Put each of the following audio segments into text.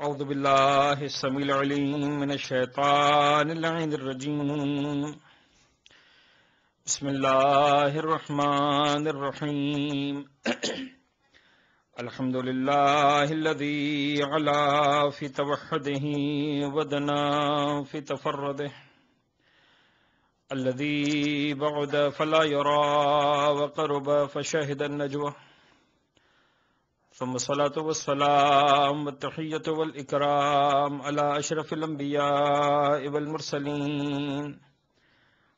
أعوذ بالله السميع العليم من الشيطان اللعين الرجيم. بسم الله الرحمن الرحيم. الحمد لله الذي علا في توحده ودنا في تفرده، الذي بعد فلا يرى وقرب فشهد النجوى، ثم الصلاة والسلام والتحية والإكرام على أشرف الأنبياء والمرسلين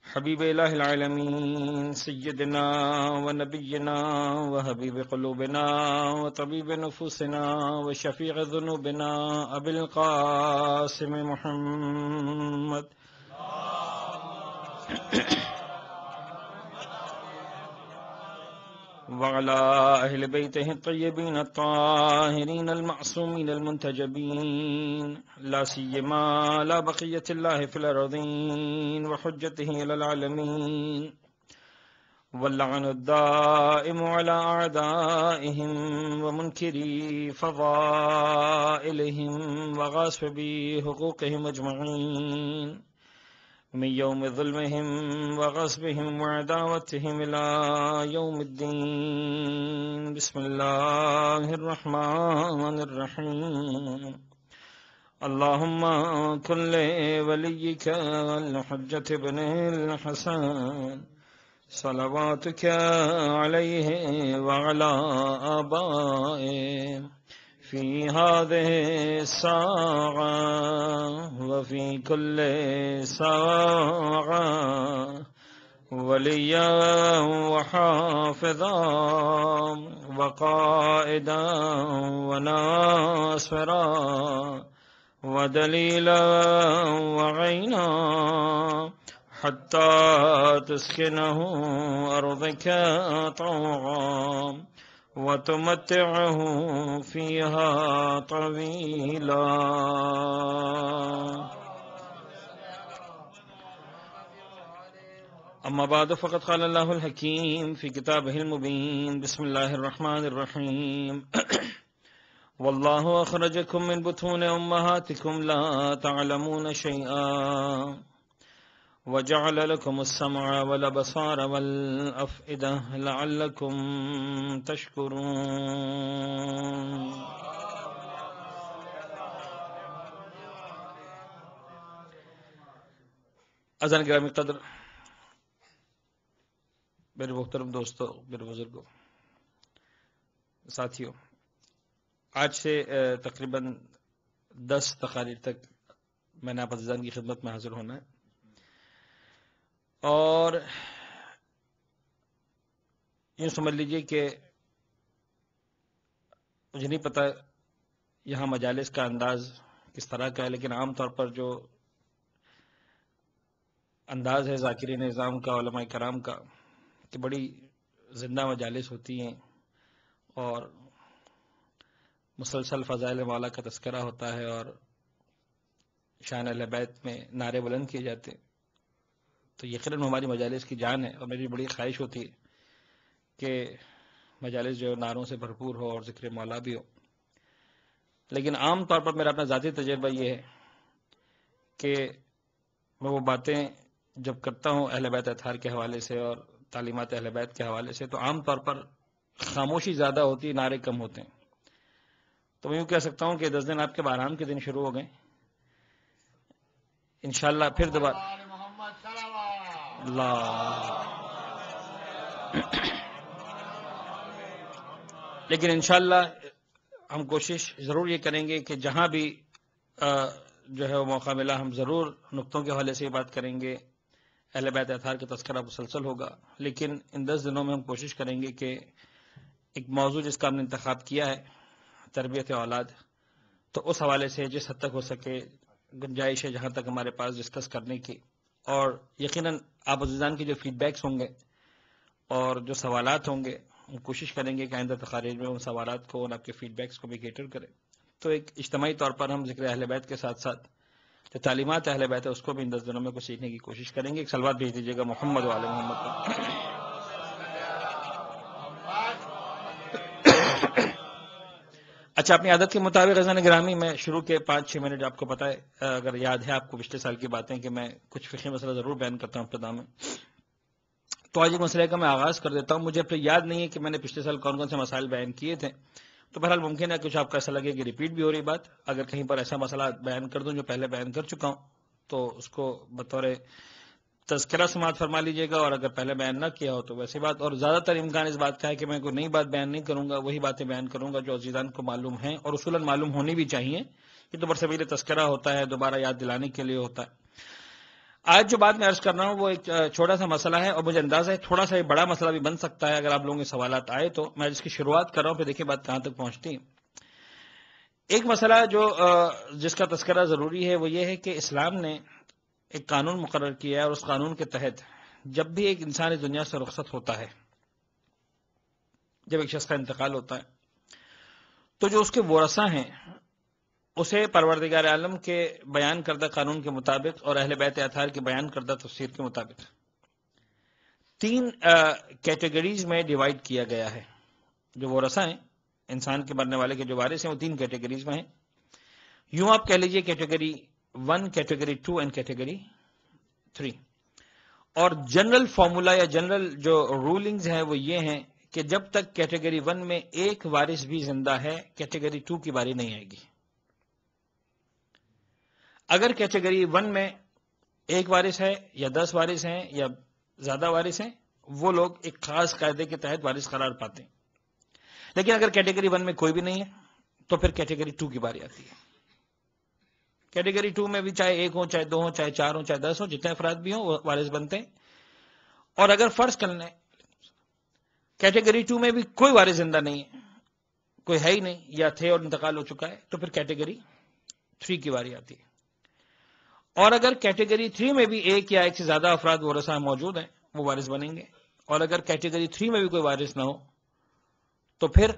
حبيب إله العالمين سيدنا ونبينا وحبيب قلوبنا وطبيب نفوسنا وشفيع ذنوبنا أبي القاسم محمد وعلى أهل بيته الطيبين الطاهرين المعصومين المنتجبين، لا سيما لا بقية الله في الأرضين وحجته إلى العالمين، واللعن الدائم على أعدائهم ومنكري فضائلهم وغاصبي حقوقهم أجمعين من يوم ظلمهم وغصبهم وعداوتهم إلى يوم الدين. بسم الله الرحمن الرحيم. اللهم كن لوليك الحجة بن الحسن صلواتك عليه وعلى آبائه في هذه الساعة وفي كل ساعة وليا وحافظا وقائدا وناصرا ودليلا وعينا حتى تسكنه أرضك طوعا وتمتعه فيها طويلا. أما بعد فقد قال الله الحكيم في كتابه المبين. بسم الله الرحمن الرحيم. والله أخرجكم من بطون أمهاتكم لا تعلمون شيئا وجعل لكم السمع والأبصار والأفئدة لعلكم تشكرون. اذان گرامی قدر، میرے محترم دوستوں، میرے بزرگوں، ساتھیوں، آج سے تقریباً 10 تقاریر تک میں نے آپ عزیزان کی خدمت میں حاضر ہونا ہے، اور یوں سمجھ لیجئے کہ مجھے نہیں پتا یہاں مجالس کا انداز کس طرح کا ہے، لیکن عام طور پر جو انداز ہے ذاکرین نظام کا، علماء کرام کا، کہ بڑی زندہ مجالس ہوتی ہیں اور مسلسل فضائل مولا کا تذکرہ ہوتا ہے اور شان اہل بیت میں نعرے بلند کیے جاتے ہیں، تو یقیناً ہماری مجالس کی جان ہے، اور میری بڑی خواہش ہوتی ہے کہ مجالس جو نعروں سے بھرپور ہو اور ذکر مولا بھی ہو. لیکن عام طور پر میرا اپنا ذاتی تجربہ یہ ہے کہ میں وہ باتیں جب کرتا ہوں اہل بیت اطہار کے حوالے سے اور تعلیمات اہل بیت کے حوالے سے، تو عام طور پر خاموشی زیادہ ہوتی، نعرے کم ہوتے ہیں. تو میں یوں کہہ سکتا ہوں کہ 10 دن آپ کے بارام کے دن شروع ہو گئے، انشاءاللہ پھر دوبارہ اللہ لیکن انشاءاللہ ہم کوشش ضرور یہ کریں گے کہ جہاں بھی جو ہے وہ موقع ملا ہم ضرور نقطوں کے حوالے سے یہ بات کریں گے، اہل بیت اطہار کا تذکرہ مسلسل ہوگا. لیکن ان 10 دنوں میں ہم کوشش کریں گے کہ ایک موضوع جس کا ہم نے انتخاب کیا ہے تربیت اولاد، تو اس حوالے سے جس حد تک ہو سکے گنجائش ہے جہاں تک ہمارے پاس ڈسکس کرنے کی، اور یقیناً آپ عزیزان کی جو فیڈ بیکس ہوں گے اور جو سوالات ہوں گے ہم کوشش کریں گے کہ آئندہ تقاریر میں ان سوالات کو اور آپ کے فیڈ بیکس کو بھی کیٹر کریں. تو ایک اجتماعی طور پر ہم ذکر اہل بیت کے ساتھ ساتھ جو تعلیمات اہل بیت ہے اس کو بھی ان 10 دنوں میں کچھ سیکھنے کی کوشش کریں گے. ایک صلوات بھیج دیجیے گا محمد و آل محمد پر. اچھا، اپنی عادت کے مطابق عزیزان گرامی، میں شروع کے 5-6 منٹ آپ کو پتہ ہے، اگر یاد ہے آپ کو پچھلے سال کی باتیں، کہ میں کچھ فقہی مسئلہ ضرور بیان کرتا ہوں ابتدا میں. تو آج ایک مسئلے کا میں آغاز کر دیتا ہوں. مجھے اب یاد نہیں ہے کہ میں نے پچھلے سال کون کون سے مسائل بیان کیے تھے، تو بہرحال ممکن ہے کچھ آپ کا ایسا لگے کہ ریپیٹ بھی ہو رہی بات. اگر کہیں پر ایسا مسئلہ بیان کر دوں جو پہلے بیان کر چکا ہوں تو اس کو بطور تذکرہ سماعت فرما لیجیے گا، اور اگر پہلے بیان نہ کیا ہو تو ویسی بات. اور زیادہ تر امکان اس بات کا ہے کہ میں کوئی نئی بات بیان نہیں کروں گا، وہی باتیں بیان کروں گا جو عزیزان کو معلوم ہیں اور اصولاً معلوم ہونی بھی چاہیے. یہ تو برسبیل تذکرہ ہوتا ہے، دوبارہ یاد دلانے کے لیے ہوتا ہے. آج جو بات میں عرض کر رہا ہوں وہ ایک چھوٹا سا مسئلہ ہے، اور مجھے اندازہ ہے تھوڑا سا ایک بڑا مسئلہ بھی بن سکتا ہے اگر آپ لوگوں کے سوالات آئے تو. میں اس کی شروعات کر رہا ہوں، پھر دیکھیں بات کہاں تک پہنچتی ہے. ایک مسئلہ جس کا تذکرہ ضروری ہے وہ یہ ہے کہ اسلام نے ایک قانون مقرر کیا ہے، اور اس قانون کے تحت جب بھی ایک انسان اس دنیا سے رخصت ہوتا ہے، جب ایک شخص کا انتقال ہوتا ہے، تو جو اس کے ورثہ ہیں اسے پروردگار عالم کے بیان کردہ قانون کے مطابق اور اہل بیت اطہار کے بیان کردہ تفسیر کے مطابق 3 کیٹیگریز میں ڈیوائیڈ کیا گیا ہے. جو ورثہ ہیں، انسان کے مرنے والے کے جو وارث ہیں، وہ 3 کیٹیگریز میں ہیں. یوں آپ کہہ لیجئے کیٹیگری 1، کیٹیگری 2 اینڈ کیٹیگری 3. اور جنرل فارمولا یا جنرل جو رولنگز ہیں وہ یہ ہیں کہ جب تک کیٹیگری 1 میں ایک وارث بھی زندہ ہے، کیٹیگری 2 کی باری نہیں آئے گی. اگر کیٹیگری 1 میں ایک وارث ہے یا 10 وارث ہیں یا زیادہ وارث ہیں، وہ لوگ ایک خاص قاعدے کے تحت وارث قرار پاتے ہیں. لیکن اگر کیٹیگری 1 میں کوئی بھی نہیں ہے تو پھر کیٹیگری 2 کی باری آتی ہے. کیٹیگری 2 میں بھی چاہے 1 ہو، چاہے 2 ہو، چاہے 4 ہو، چاہے 10 ہو، جتنے افراد بھی ہوں وہ وارث بنتے ہیں. اور اگر فرض کر لیں کیٹیگری 2 میں بھی کوئی وارث زندہ نہیں ہے، کوئی ہے ہی نہیں یا تھے اور انتقال ہو چکا ہے، تو پھر کیٹیگری 3 کی باری آتی ہے. اور اگر کیٹیگری 3 میں بھی ایک یا ایک سے زیادہ افراد ورثہ موجود ہیں، وہ وارث بنیں گے. اور اگر کیٹیگری 3 میں بھی کوئی وارث نہ ہو تو پھر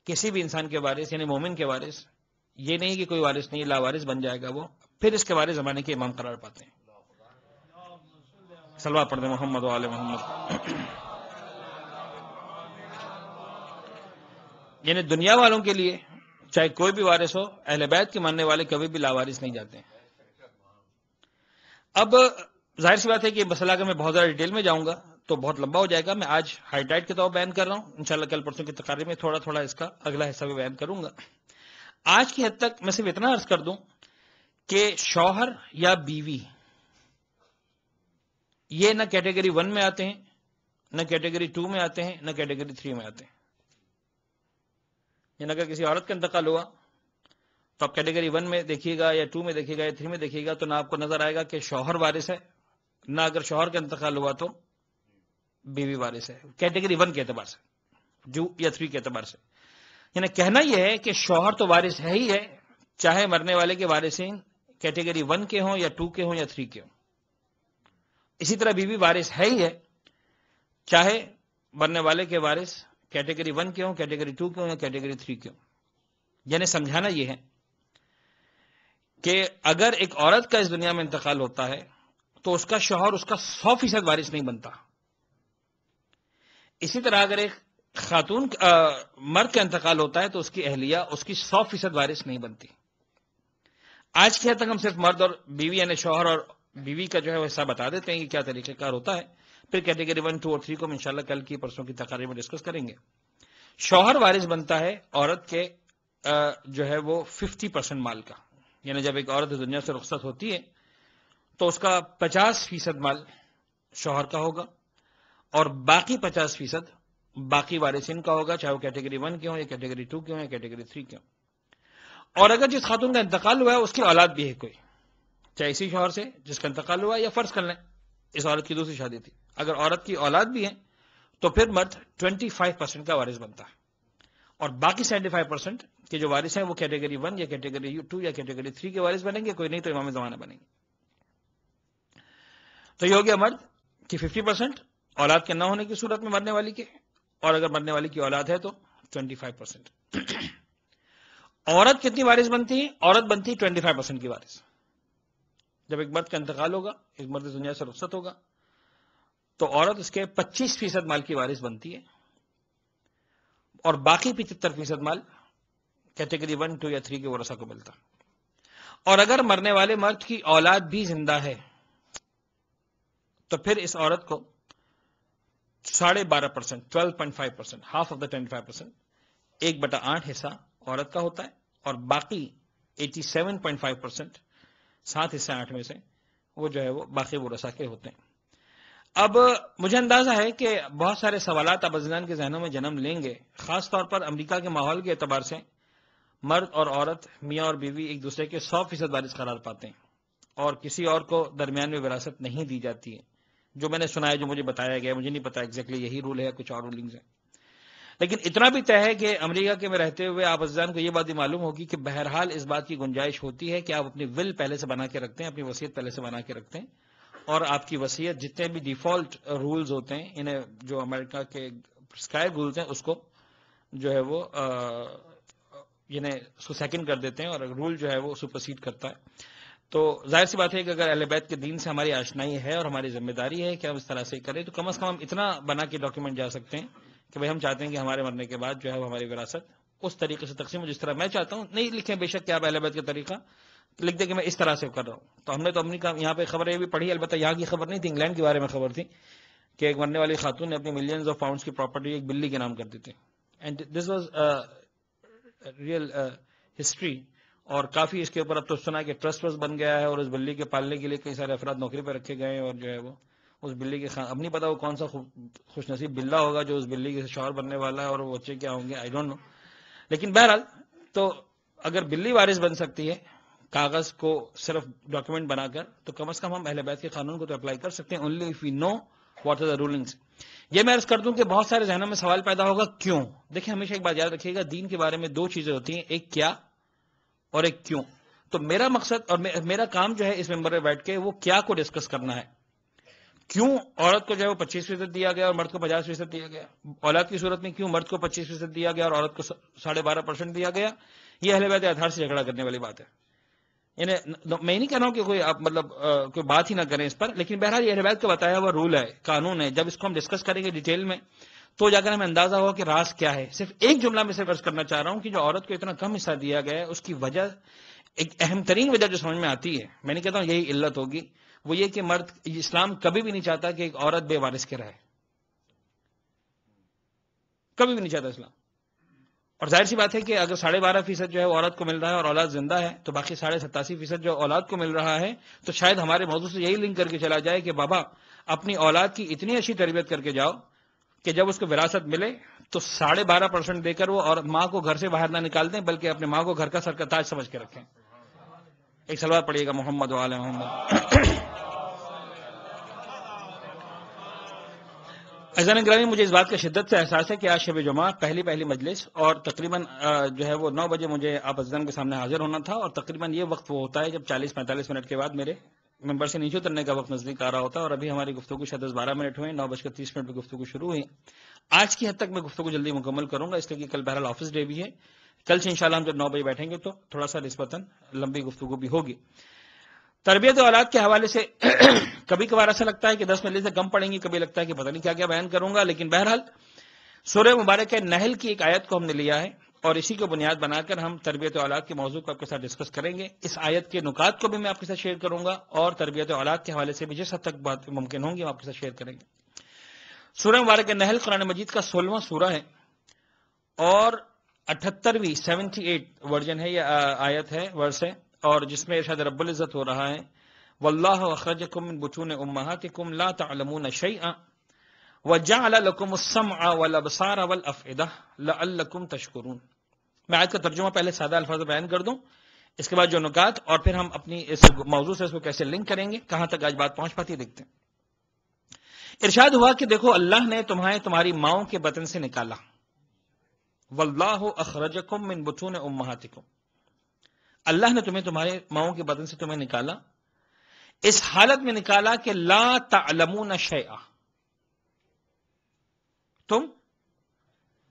کسی بھی انسان کے وارث یعنی مومن کے وارث، یہ نہیں کہ کوئی وارث نہیں لاوارث بن جائے گا وہ، پھر اس کے وارث زمانے کے امام قرار پاتے ہیں. صلوات پڑھ دیں محمد و آل محمد. یعنی دنیا والوں کے لیے چاہے کوئی بھی وارث ہو، اہل بیت کے ماننے والے کبھی بھی لاوارث نہیں جاتے ہیں. اب ظاہر سی بات ہے کہ مسئلہ اگر میں بہت زیادہ ڈیٹیل میں جاؤں گا تو بہت لمبا ہو جائے گا. میں آج ہائی لائٹ کے طور بیان کر رہا ہوں، انشاءاللہ کل پرسوں کی تقاریر میں تھوڑا تھوڑا اس کا اگلا حصہ بھی بیان کروں گا. آج کی حد تک میں صرف اتنا عرض کر دوں کہ شوہر یا بیوی یہ نہ کیٹیگری 1 میں آتے ہیں، نہ کیٹیگری 2 میں آتے ہیں، نہ کیٹیگری 3 میں آتے ہیں. یعنی اگر کسی عورت کا انتقال ہوا تو آپ کیٹیگری 1 میں دیکھیے گا یا 2 میں دیکھیے گا یا 3 میں دیکھیے گا تو نہ آپ کو نظر آئے گا کہ شوہر وارث ہے، نہ اگر شوہر کا انتقال ہوا تو بیوی وارث ہے، کیٹیگری 1 کے اعتبار سے، 2 یا 3 کے اعتبار سے. یعنی کہنا یہ ہے کہ شوہر تو وارث ہے ہی ہے، چاہے مرنے والے کے وارثین کیٹیگری 1 کے ہوں یا 2 کے ہوں یا 3 کے ہوں. اسی طرح بیوی وارث ہے ہی ہے، چاہے مرنے والے کے وارث کیٹیگری 1 کے ہوں، کیٹیگری 2 کے ہوں یا کیٹیگری 3 کے ہوں. یعنی سمجھانا یہ ہے کہ اگر ایک عورت کا اس دنیا میں انتقال ہوتا ہے تو اس کا شوہر اس کا 100% وارث نہیں بنتا. اسی طرح اگر ایک خاتون مرد کا انتقال ہوتا ہے تو اس کی اہلیہ اس کی 100% وارث نہیں بنتی. آج کی حد تک ہم صرف مرد اور بیوی یعنی شوہر اور بیوی کا جو ہے وہ حصہ بتا دیتے ہیں کہ کیا طریقہ کار ہوتا ہے. پھر کیٹیگری 1، 2 اور 3 کو ہم انشاءاللہ کل کی پرسوں کی تقاریر میں ڈسکس کریں گے. شوہر وارث بنتا ہے عورت کے جو ہے وہ 50% مال کا. یعنی جب ایک عورت دنیا سے رخصت ہوتی ہے تو اس کا 50% مال شوہر کا ہوگا اور باقی 50% باقی وارثین کا ہوگا، چاہے وہ کیٹیگری 1 کے ہوں یا کیٹیگری 2 کے ہوں یا کیٹیگری 3 کے ہوں. اور اگر جس خاتون کا انتقال ہوا ہے اس کی اولاد بھی ہے کوئی، چاہے اسی شوہر سے جس کا انتقال ہوا ہے یا فرض کر لیں اس عورت کی دوسری شادی تھی، اگر عورت کی اولاد بھی ہے تو پھر مرد 25% کا وارث بنتا ہے. اور باقی 75% کے جو وارث ہیں وہ کیٹیگری 1 یا کیٹیگری 2 یا کیٹیگری 3 کے وارث بنیں گے، کوئی نہیں تو امام زمانہ بنیں گے. تو یہ ہو گیا مرد کی 50% اولاد کے نہ ہونے کی صورت میں مرنے والی کے، اور اگر مرنے والی کی اولاد ہے تو 25%. عورت کتنی وارث بنتی ہے؟ عورت بنتی 25% کی وارث. جب ایک مرد کا انتقال ہوگا، ایک مرد دنیا سے رخصت ہوگا تو عورت اس کے 25% مال کی وارث بنتی ہے اور باقی 75% مال کیٹیگری 1, 2 یا 3 کے ورثہ کو ملتا. اور اگر مرنے والے مرد کی اولاد بھی زندہ ہے تو پھر اس عورت کو 12.5%, 12.5%, ہاف آف دا 25%, 1/8 حصہ عورت کا ہوتا ہے, اور باقی 87.5%, 7 حصے 8 میں سے وہ جو ہے وہ باقی ورثہ کے ہوتے ہیں. اب مجھے اندازہ ہے کہ بہت سارے سوالات اب ازلان کے ذہنوں میں جنم لیں گے, خاص طور پر امریکہ کے ماحول کے اعتبار سے. مرد اور عورت, میاں اور بیوی ایک دوسرے کے 100% وارث قرار پاتے ہیں, اور کسی اور کو درمیان میں وراثت نہیں دی جاتی ہے. جو میں نے سنا ہے, جو مجھے بتایا گیا, مجھے نہیں پتا ایگزیکٹلی یہی رول ہے, کچھ اور رولنگز ہیں. لیکن اتنا بھی طے ہے کہ امریکہ کے میں رہتے ہوئے آپ ازلان کو یہ بات بھی معلوم ہوگی کہ بہرحال اس بات کی گنجائش ہوتی ہے کہ آپ اپنی ول پہلے سے بنا کے رکھتے ہیں, اپنی وصیت پہلے سے بنا کے رکھتے ہیں, اور آپ کی وصیت جتنے بھی ڈیفالٹ رولز ہوتے ہیں, انہیں جو امریکہ کے پرسکرائب رولز ہیں اس کو جو ہے وہ اس کو سیکنڈ کر دیتے ہیں, اور رول جو ہے وہ سپرسیڈ کرتا ہے. تو ظاہر سی بات ہے کہ اگر اہل بیت کے دین سے ہماری آشنائی ہے اور ہماری ذمہ داری ہے کہ ہم اس طرح سے کریں, تو کم از کم ہم اتنا بنا کے ڈاکیومنٹ جا سکتے ہیں کہ بھائی ہم چاہتے ہیں کہ ہمارے مرنے کے بعد جو ہے وہ ہماری وراثت اس طریقے سے تقسیم ہو جس طرح میں چاہتا ہوں. نہیں لکھیں بے شک کہ آپ اہل بیت کا طریقہ لکھ دیں کہ میں اس طرح سے کر رہا ہوں. تو ہم نے تو اپنی یہاں پہ خبریں بھی پڑھی, البتہ یہاں کی خبر نہیں تھی, انگلینڈ کے بارے میں خبر تھی کہ ایک مرنے والی خاتون نے اپنی ملینز آف پاؤنڈز کی پراپرٹی ایک بلی کے نام کر دی تھی. And this was real history, اور کافی اس کے اوپر اب تو سنا کہ ٹرسٹ بن گیا ہے, اور اس بلی کے پالنے کے لیے کئی سارے افراد نوکری پہ رکھے گئے ہیں, اور جو ہے وہ اس بلی کے اب نہیں پتا وہ کون سا خوش نصیب بلہ ہوگا جو اس بلی کے شوہر بننے والا ہے, اور وہ بچے کیا ہوں گے, آئی ڈونٹ نو. لیکن بہرحال تو اگر بلی وارث بن سکتی ہے کاغذ کو صرف ڈاکیومنٹ بنا کر, تو کم از کم ہم اہل بیت کے قانون کو تو اپلائی کر سکتے ہیں, only if we know what are the rulings. یہ میں عرض کر دوں کہ بہت سارے ذہنوں میں سوال پیدا ہوگا کیوں. دیکھیں ہمیشہ ایک بات یاد رکھیے گا, دین کے بارے میں 2 چیزیں ہوتی ہیں, ایک کیا اور ایک کیوں. تو میرا مقصد اور میرا کام جو ہے اس ممبر پہ بیٹھ کے وہ کیا کو ڈسکس کرنا ہے. کیوں عورت کو جو ہے وہ 25% دیا گیا اور مرد کو 50% دیا گیا, اولاد کی صورت میں کیوں مرد کو 25% دیا گیا اور عورت کو 12.5% دیا گیا. یہ اہل بیت اطہار سے جھگڑا کرنے والی بات ہے. یعنی میں نہیں کہہ رہا ہوں کہ کوئی آپ مطلب کوئی بات ہی نہ کریں اس پر, لیکن بہرحال یہ اہل بیت کا بتایا ہوا رول ہے, قانون ہے. جب اس کو ہم ڈسکس کریں گے ڈیٹیل میں تو جا کر ہمیں اندازہ ہوگا کہ راز کیا ہے. صرف ایک جملہ میں صرف عرض کرنا چاہ رہا ہوں کہ جو عورت کو اتنا کم حصہ دیا گیا ہے اس کی وجہ, ایک اہم ترین وجہ جو سمجھ میں آتی ہے, میں نہیں کہتا ہوں یہی علت ہوگی, وہ یہ کہ مرد, اسلام کبھی بھی نہیں چاہتا کہ ایک عورت بے وارث کے رہے, کبھی بھی نہیں چاہتا اسلام. اور ظاہر سی بات ہے کہ اگر 12.5% جو ہے وہ عورت کو مل رہا ہے اور اولاد زندہ ہے, تو باقی 87.5% جو اولاد کو مل رہا ہے, تو شاید ہمارے موضوع سے یہی لنک کر کے چلا جائے کہ بابا اپنی اولاد کی اتنی اچھی تربیت کر کے جاؤ کہ جب اس کو وراثت ملے تو 12.5% دے کر وہ اور ماں کو گھر سے باہر نہ نکال دیں, بلکہ اپنے ماں کو گھر کا سر کا تاج سمجھ کے رکھیں. ایک سلوات پڑھیے گا محمد و آل محمد. عزیزان گرامی, مجھے اس بات کا شدت سے احساس ہے کہ آج شب جمعہ پہلی مجلس, اور تقریباً جو ہے وہ 9 بجے مجھے آپ عزیزان کے سامنے حاضر ہونا تھا, اور تقریباً یہ وقت وہ ہوتا ہے جب 40-45 منٹ کے بعد میرے ممبر سے نیچے اترنے کا وقت نزدیک آ رہا ہوتا ہے, اور ابھی ہماری گفتگو شاید 12 منٹ ہوئے, 9:30 پہ گفتگو شروع ہوئی. آج کی حد تک میں گفتگو جلدی مکمل کروں گا, اس لیے کہ کل بہرحال آفس ڈے بھی ہے. کل سے انشاءاللہ ہم جب 9 بجے بیٹھیں گے تو تھوڑا سا نسبتاً لمبی گفتگو بھی ہوگی. تربیت اولاد کے حوالے سے کبھی کبھار ایسا لگتا ہے کہ 10 منٹ سے کم پڑیں گی, کبھی لگتا ہے کہ پتہ نہیں کیا کیا بیان کروں گا, لیکن بہرحال سورہ مبارکہ نحل کی ایک آیت کو ہم نے لیا ہے, اور اسی کو بنیاد بنا کر ہم تربیت اولاد کے موضوع کو آپ کے ساتھ ڈسکس کریں گے. اس آیت کے نکات کو بھی میں آپ کے ساتھ شیئر کروں گا, اور تربیت اولاد کے حوالے سے بھی جس حد تک بات ممکن ہوگی ہم آپ کے ساتھ شیئر کریں گے. سورہ مبارکہ نحل قرآن مجید کا 16واں سورہ ہے, اور 78ویں 78 ورژن ہے, یہ آیت ہے, ورس ہے, اور جس میں ارشاد رب العزت ہو رہا ہے, واللہ اخرجکم من بطون امہاتکم لا تعلمون شیئا وجعل لکم السمع والابصار والافئدہ لعلکم تشکرون. میں آیت کا ترجمہ پہلے سادہ الفاظ میں بیان کر دوں, اس کے بعد جو نکات, اور پھر ہم اپنی اس موضوع سے اس کو کیسے لنک کریں گے, کہاں تک آج بات پہنچ پاتی ہے دیکھتے ہیں. ارشاد ہوا کہ دیکھو اللہ نے تمہاری ماؤں کے بطن سے نکالا, واللہ اخرجکم من بطون امہاتکم, اللہ نے تمہارے ماؤں کے بدن سے تمہیں نکالا, اس حالت میں نکالا کہ لا تعلمون شیئا, تم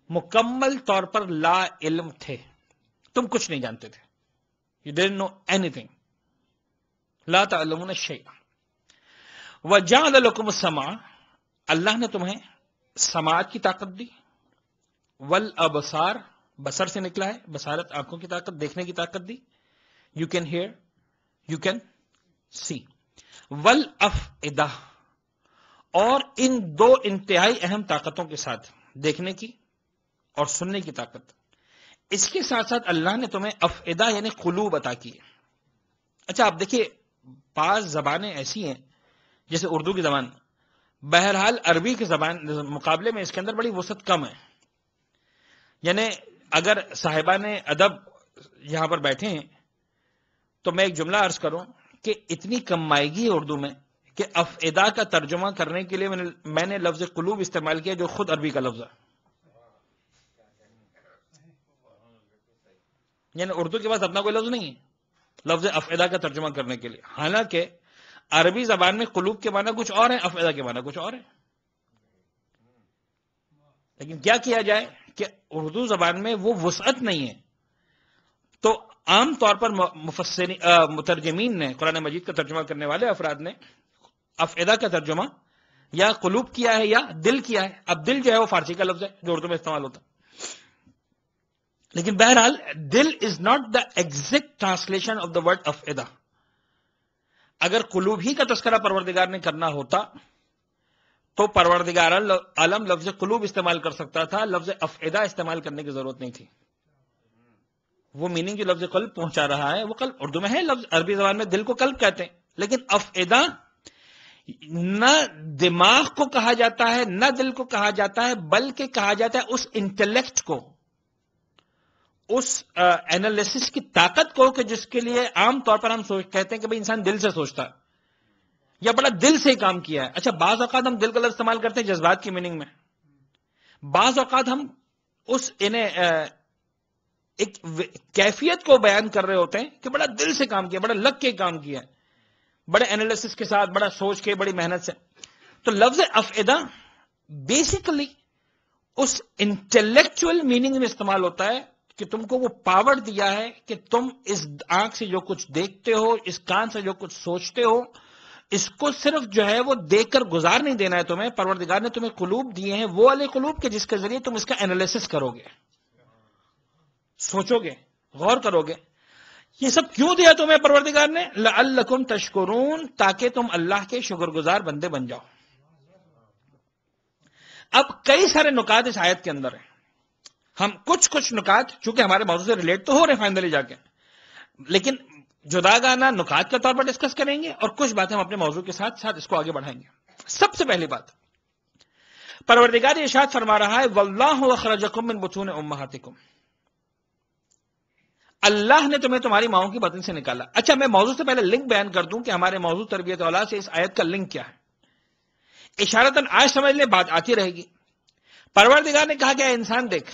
مکمل طور پر لا علم تھے, تم کچھ نہیں جانتے تھے, you didn't know anything, لا تعلمون شیئا. وجعل لکم السمع, اللہ نے تمہیں سماعت کی طاقت دی, والابصار, بصر سے نکلا ہے، بصارت آنکھوں کی طاقت، دیکھنے کی طاقت دی. You can hear, you can see. والافئدہ، اور ان دو انتہائی اہم طاقتوں کے ساتھ، دیکھنے کی اور سننے کی طاقت، اس کے ساتھ ساتھ اللہ نے تمہیں افئدہ یعنی قلوب عطا کی ہے. اچھا آپ دیکھیے، بعض زبانیں ایسی ہیں جیسے اردو کی زبان، بہرحال عربی کی زبان مقابلے میں اس کے اندر بڑی وسعت کم ہے. یعنی اگر صاحبان ادب یہاں پر بیٹھے ہیں تو میں ایک جملہ عرض کروں کہ اتنی کم مائیگی ہے اردو میں کہ افئدہ کا ترجمہ کرنے کے لیے میں نے لفظ قلوب استعمال کیا جو خود عربی کا لفظ ہے. یعنی اردو کے پاس اپنا کوئی لفظ نہیں ہے لفظ افئدہ کا ترجمہ کرنے کے لیے، حالانکہ عربی زبان میں قلوب کے معنی کچھ اور ہیں، افئدہ کے معنی کچھ اور ہیں. لیکن کیا کیا جائے کہ اردو زبان میں وہ وسعت نہیں ہے، تو عام طور پر مترجمین نے، قرآن مجید کا ترجمہ کرنے والے افراد نے افئدہ کا ترجمہ یا قلوب کیا ہے یا دل کیا ہے. اب دل جو ہے وہ فارسی کا لفظ ہے جو اردو میں استعمال ہوتا ہے، لیکن بہرحال دل is not the exact translation of the word افئدہ. اگر قلوب ہی کا تذکرہ پروردگار نے کرنا ہوتا تو پروردگار عالم لفظ قلوب استعمال کر سکتا تھا، لفظ افئدہ استعمال کرنے کی ضرورت نہیں تھی. وہ میننگ جو لفظ قلب پہنچا رہا ہے وہ قلب اردو میں ہے، لفظ عربی زبان میں دل کو قلب کہتے ہیں. لیکن افئدہ نہ دماغ کو کہا جاتا ہے نہ دل کو کہا جاتا ہے، بلکہ کہا جاتا ہے اس انٹلیکٹ کو، اس اینالیسس کی طاقت کو کہ جس کے لیے عام طور پر ہم کہتے ہیں کہ بھئی انسان دل سے سوچتا ہے یا بڑا دل سے کام کیا ہے. اچھا بعض اوقات ہم دل کا لفظ استعمال کرتے ہیں جذبات کی میننگ میں، بعض اوقات ہم اس ایک کیفیت کو بیان کر رہے ہوتے ہیں کہ بڑا دل سے کام کیا، بڑا لگ کے کام کیا، بڑے اینالیسس کے ساتھ، بڑا سوچ کے، بڑی محنت سے. تو لفظ افئدہ بیسیکلی اس انٹلیکچوئل میننگ میں استعمال ہوتا ہے کہ تم کو وہ پاور دیا ہے کہ تم اس آنکھ سے جو کچھ دیکھتے ہو، اس کان سے جو کچھ سوچتے ہو، اس کو صرف جو ہے وہ دیکھ کر گزار نہیں دینا ہے تمہیں. پروردگار نے تمہیں قلوب دیے ہیں، وہ والے قلوب کے جس کے ذریعے تم اس کا اینالیسس کرو گے، سوچو گے، غور کرو گے. یہ سب کیوں دیا تمہیں پروردگار نے؟ لعلکم تشکرون، تاکہ تم اللہ کے شکر گزار بندے بن جاؤ. اب کئی سارے نکات اس آیت کے اندر ہیں. ہم کچھ نکات چونکہ ہمارے موضوع سے ریلیٹ تو ہو رہے ہیں فائنلی جا کے، لیکن جداگانہ نکات کے طور پر ڈسکس کریں گے اور کچھ باتیں ہم اپنے موضوع کے ساتھ ساتھ اس کو آگے بڑھائیں گے. سب سے پہلی بات، پروردگار ارشاد فرما رہا ہے واللہ اخرجکم من بطون امہاتکم، اللہ نے تمہیں تمہاری ماؤں کی بطن سے نکالا. اچھا میں موضوع سے پہلے لنک بیان کر دوں کہ ہمارے موضوع تربیت اولاد سے اس آیت کا لنک کیا ہے. اشارتاً آج سمجھ لیں، بات آتی رہے گی. پروردگار نے کہا کہ اے انسان دیکھ،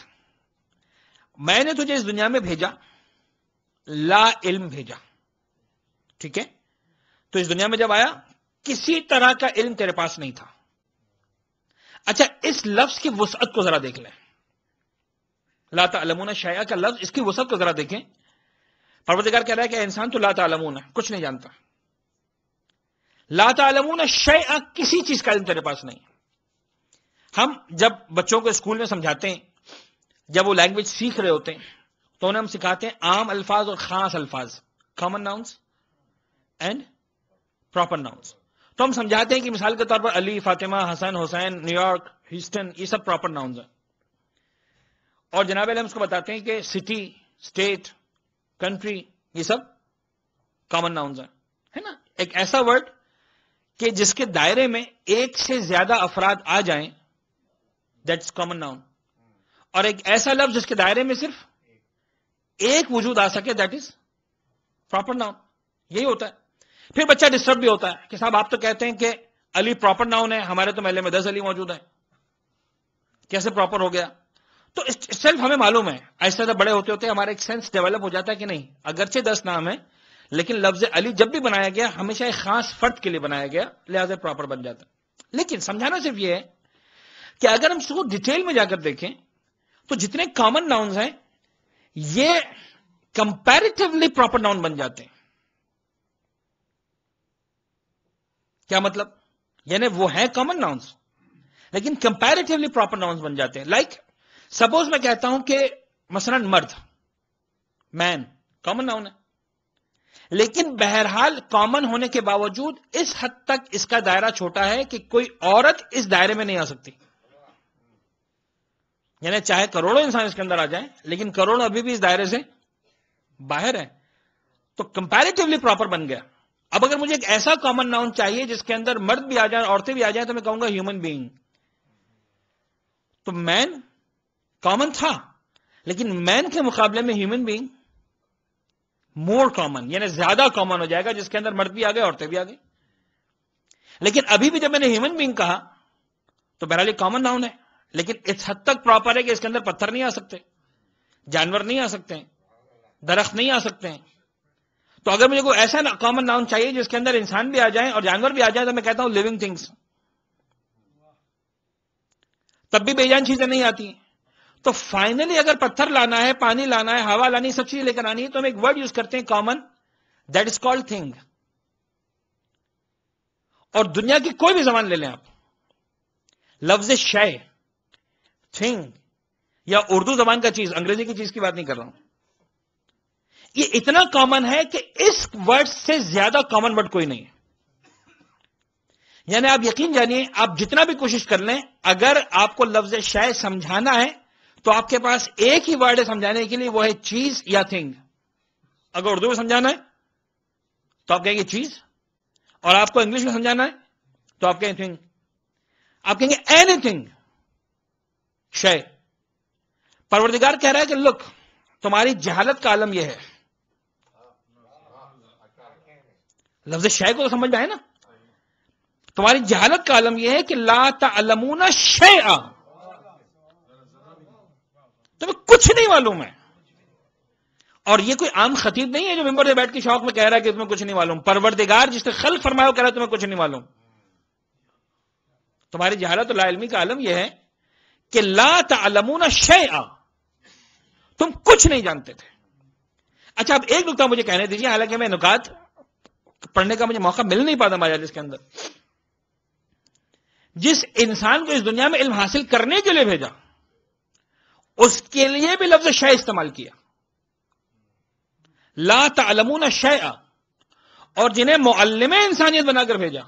میں نے تجھے اس دنیا میں بھیجا، لا علم بھیجا، ٹھیک ہے؟ تو اس دنیا میں جب آیا کسی طرح کا علم تیرے پاس نہیں تھا. اچھا اس لفظ کی وسعت کو ذرا دیکھ لیں، لا تعلمون شیئا کا لفظ، اس کی وسعت کو ذرا دیکھیں. پروردگار کہہ رہا ہے کہ اے انسان تو لا تعلمون، کچھ نہیں جانتا. لا تعلمون شیئا، کسی چیز کا علم تیرے پاس نہیں. ہم جب بچوں کو اسکول میں سمجھاتے ہیں، جب وہ لینگویج سیکھ رہے ہوتے ہیں تو انہیں ہم سکھاتے ہیں عام الفاظ اور خاص الفاظ، common nouns and proper nouns. تو ہم سمجھاتے ہیں کہ مثال کے طور پر علی، فاطمہ، حسن، حسین، نیو یارک، ہیوسٹن، یہ سب پراپر ناؤنز ہیں. اور جناب علیہ ہم اس کو بتاتے ہیں کہ سٹی، اسٹیٹ، کنٹری، یہ سب کامن ناؤنز ہیں، ہے نا؟ ایک ایسا ورڈ کہ جس کے دائرے میں ایک سے زیادہ افراد آ جائیں، دیٹس کامن ناؤن. اور ایک ایسا لفظ جس کے دائرے میں صرف ایک وجود آ سکے، دیٹ از پراپر ناؤن. یہی ہوتا ہے. پھر بچہ ڈسٹرب بھی ہوتا ہے کہ صاحب آپ تو کہتے ہیں کہ علی پراپر ناؤن ہے، ہمارے تو محلے میں 10 علی موجود ہیں، کیسے پراپر ہو گیا؟ تو سیلف ہمیں معلوم ہے، ایسے بڑے ہوتے ہوتے ہمارا ایک سینس ڈیولپ ہو جاتا ہے کہ نہیں، اگرچہ 10 نام ہے لیکن لفظ علی جب بھی بنایا گیا ہمیشہ ایک خاص فرد کے لیے بنایا گیا، لہذا پراپر بن جاتا ہے. لیکن سمجھانا صرف یہ ہے کہ اگر ہم اس کو ڈیٹیل میں جا کر دیکھیں تو جتنے کامن ناؤنز ہیں یہ کمپیریٹیولی پراپر ناؤن بن جاتے ہیں. کیا مطلب؟ یعنی وہ ہیں کامن ناؤنز لیکن کمپیریٹیولی پراپر ناؤنز بن جاتے ہیں. لائک سپوز میں کہتا ہوں کہ مثلا مرد، مین کامن ناؤن ہے، لیکن بہرحال کامن ہونے کے باوجود اس حد تک اس کا دائرہ چھوٹا ہے کہ کوئی عورت اس دائرے میں نہیں آ سکتی. یعنی چاہے کروڑوں انسان اس کے اندر آ جائیں لیکن کروڑوں ابھی بھی اس دائرے سے باہر ہیں. تو کمپیریٹیولی پراپر بن گیا. اب اگر مجھے ایک ایسا کامن ناؤن چاہیے جس کے اندر مرد بھی آ جائیں عورتیں بھی آ جائیں تو میں کہوں گا ہیومن بینگ. تو مین کامن تھا لیکن مین کے مقابلے میں ہیومن بینگ مور کامن، یعنی زیادہ کامن ہو جائے گا، جس کے اندر مرد بھی آ گئے عورتیں بھی آ گئی. لیکن ابھی بھی جب میں نے ہیومن بینگ کہا تو بہرحال یہ کامن ناؤن ہے، لیکن اس حد تک پراپر ہے کہ اس کے اندر پتھر نہیں آ سکتے، جانور نہیں آ سکتے، درخت نہیں آ سکتے ہیں. تو اگر مجھے کوئی ایسا کامن ناؤن چاہیے جس کے اندر انسان بھی آ جائیں اور جانور بھی آ جائیں تو میں کہتا ہوں لیونگ تھنگس. تب بھی بے جان چیزیں نہیں آتی ہیں. تو فائنلی اگر پتھر لانا ہے، پانی لانا ہے، ہوا لانی، سب چیزیں لے کر آنی ہے تو ہم ایک ورڈ یوز کرتے ہیں common, that is called thing. اور دنیا کی کوئی بھی زبان لے لیں آپ، لفظ شے، تھنگ، یا اردو زبان کا چیز، انگریزی کی چیز کی بات نہیں کر رہا ہوں، یہ اتنا کامن ہے کہ اس ورڈ سے زیادہ کامن ورڈ کوئی نہیں ہے. یعنی آپ یقین جانیے آپ جتنا بھی کوشش کر لیں، اگر آپ کو لفظ شے سمجھانا ہے تو آپ کے پاس ایک ہی ورڈ ہے سمجھانے کے لیے، وہ ہے چیز یا تھنگ. اگر اردو میں سمجھانا ہے تو آپ کہیں گے چیز، اور آپ کو انگلش میں سمجھانا ہے تو آپ کہیں تھنگ. آپ کہیں گے اینی تھنگ، شے. پروردگار کہہ رہا ہے کہ لک، تمہاری جہالت کا عالم یہ ہے. لفظ شے کو تو سمجھ میں آئے نا. تمہاری جہالت کا عالم یہ ہے کہ لا تعلمون شیئا، تمہیں کچھ نہیں معلوم ہے. اور یہ کوئی عام خطیب نہیں ہے جو ممبر سے بیٹھ کے شوق میں کہہ رہا ہے کہ تمہیں کچھ نہیں معلوم. پروردگار جس نے خلق فرمایا وہ کہہ رہا ہے تمہیں کچھ نہیں معلوم. تمہاری جہالت و لا علمی کا عالم یہ ہے کہ لا تعلمون شیئا، تم کچھ نہیں جانتے تھے. اچھا اب ایک نکتہ مجھے کہنے دیجیے، حالانکہ میں نکات پڑھنے کا مجھے موقع مل نہیں پاتا ماجد اس کے اندر. جس انسان کو اس دنیا میں علم حاصل کرنے کے لیے بھیجا اس کے لیے بھی لفظ شے استعمال کیا، لا تعلمون شیئا. اور جنہیں معلم انسانیت بنا کر بھیجا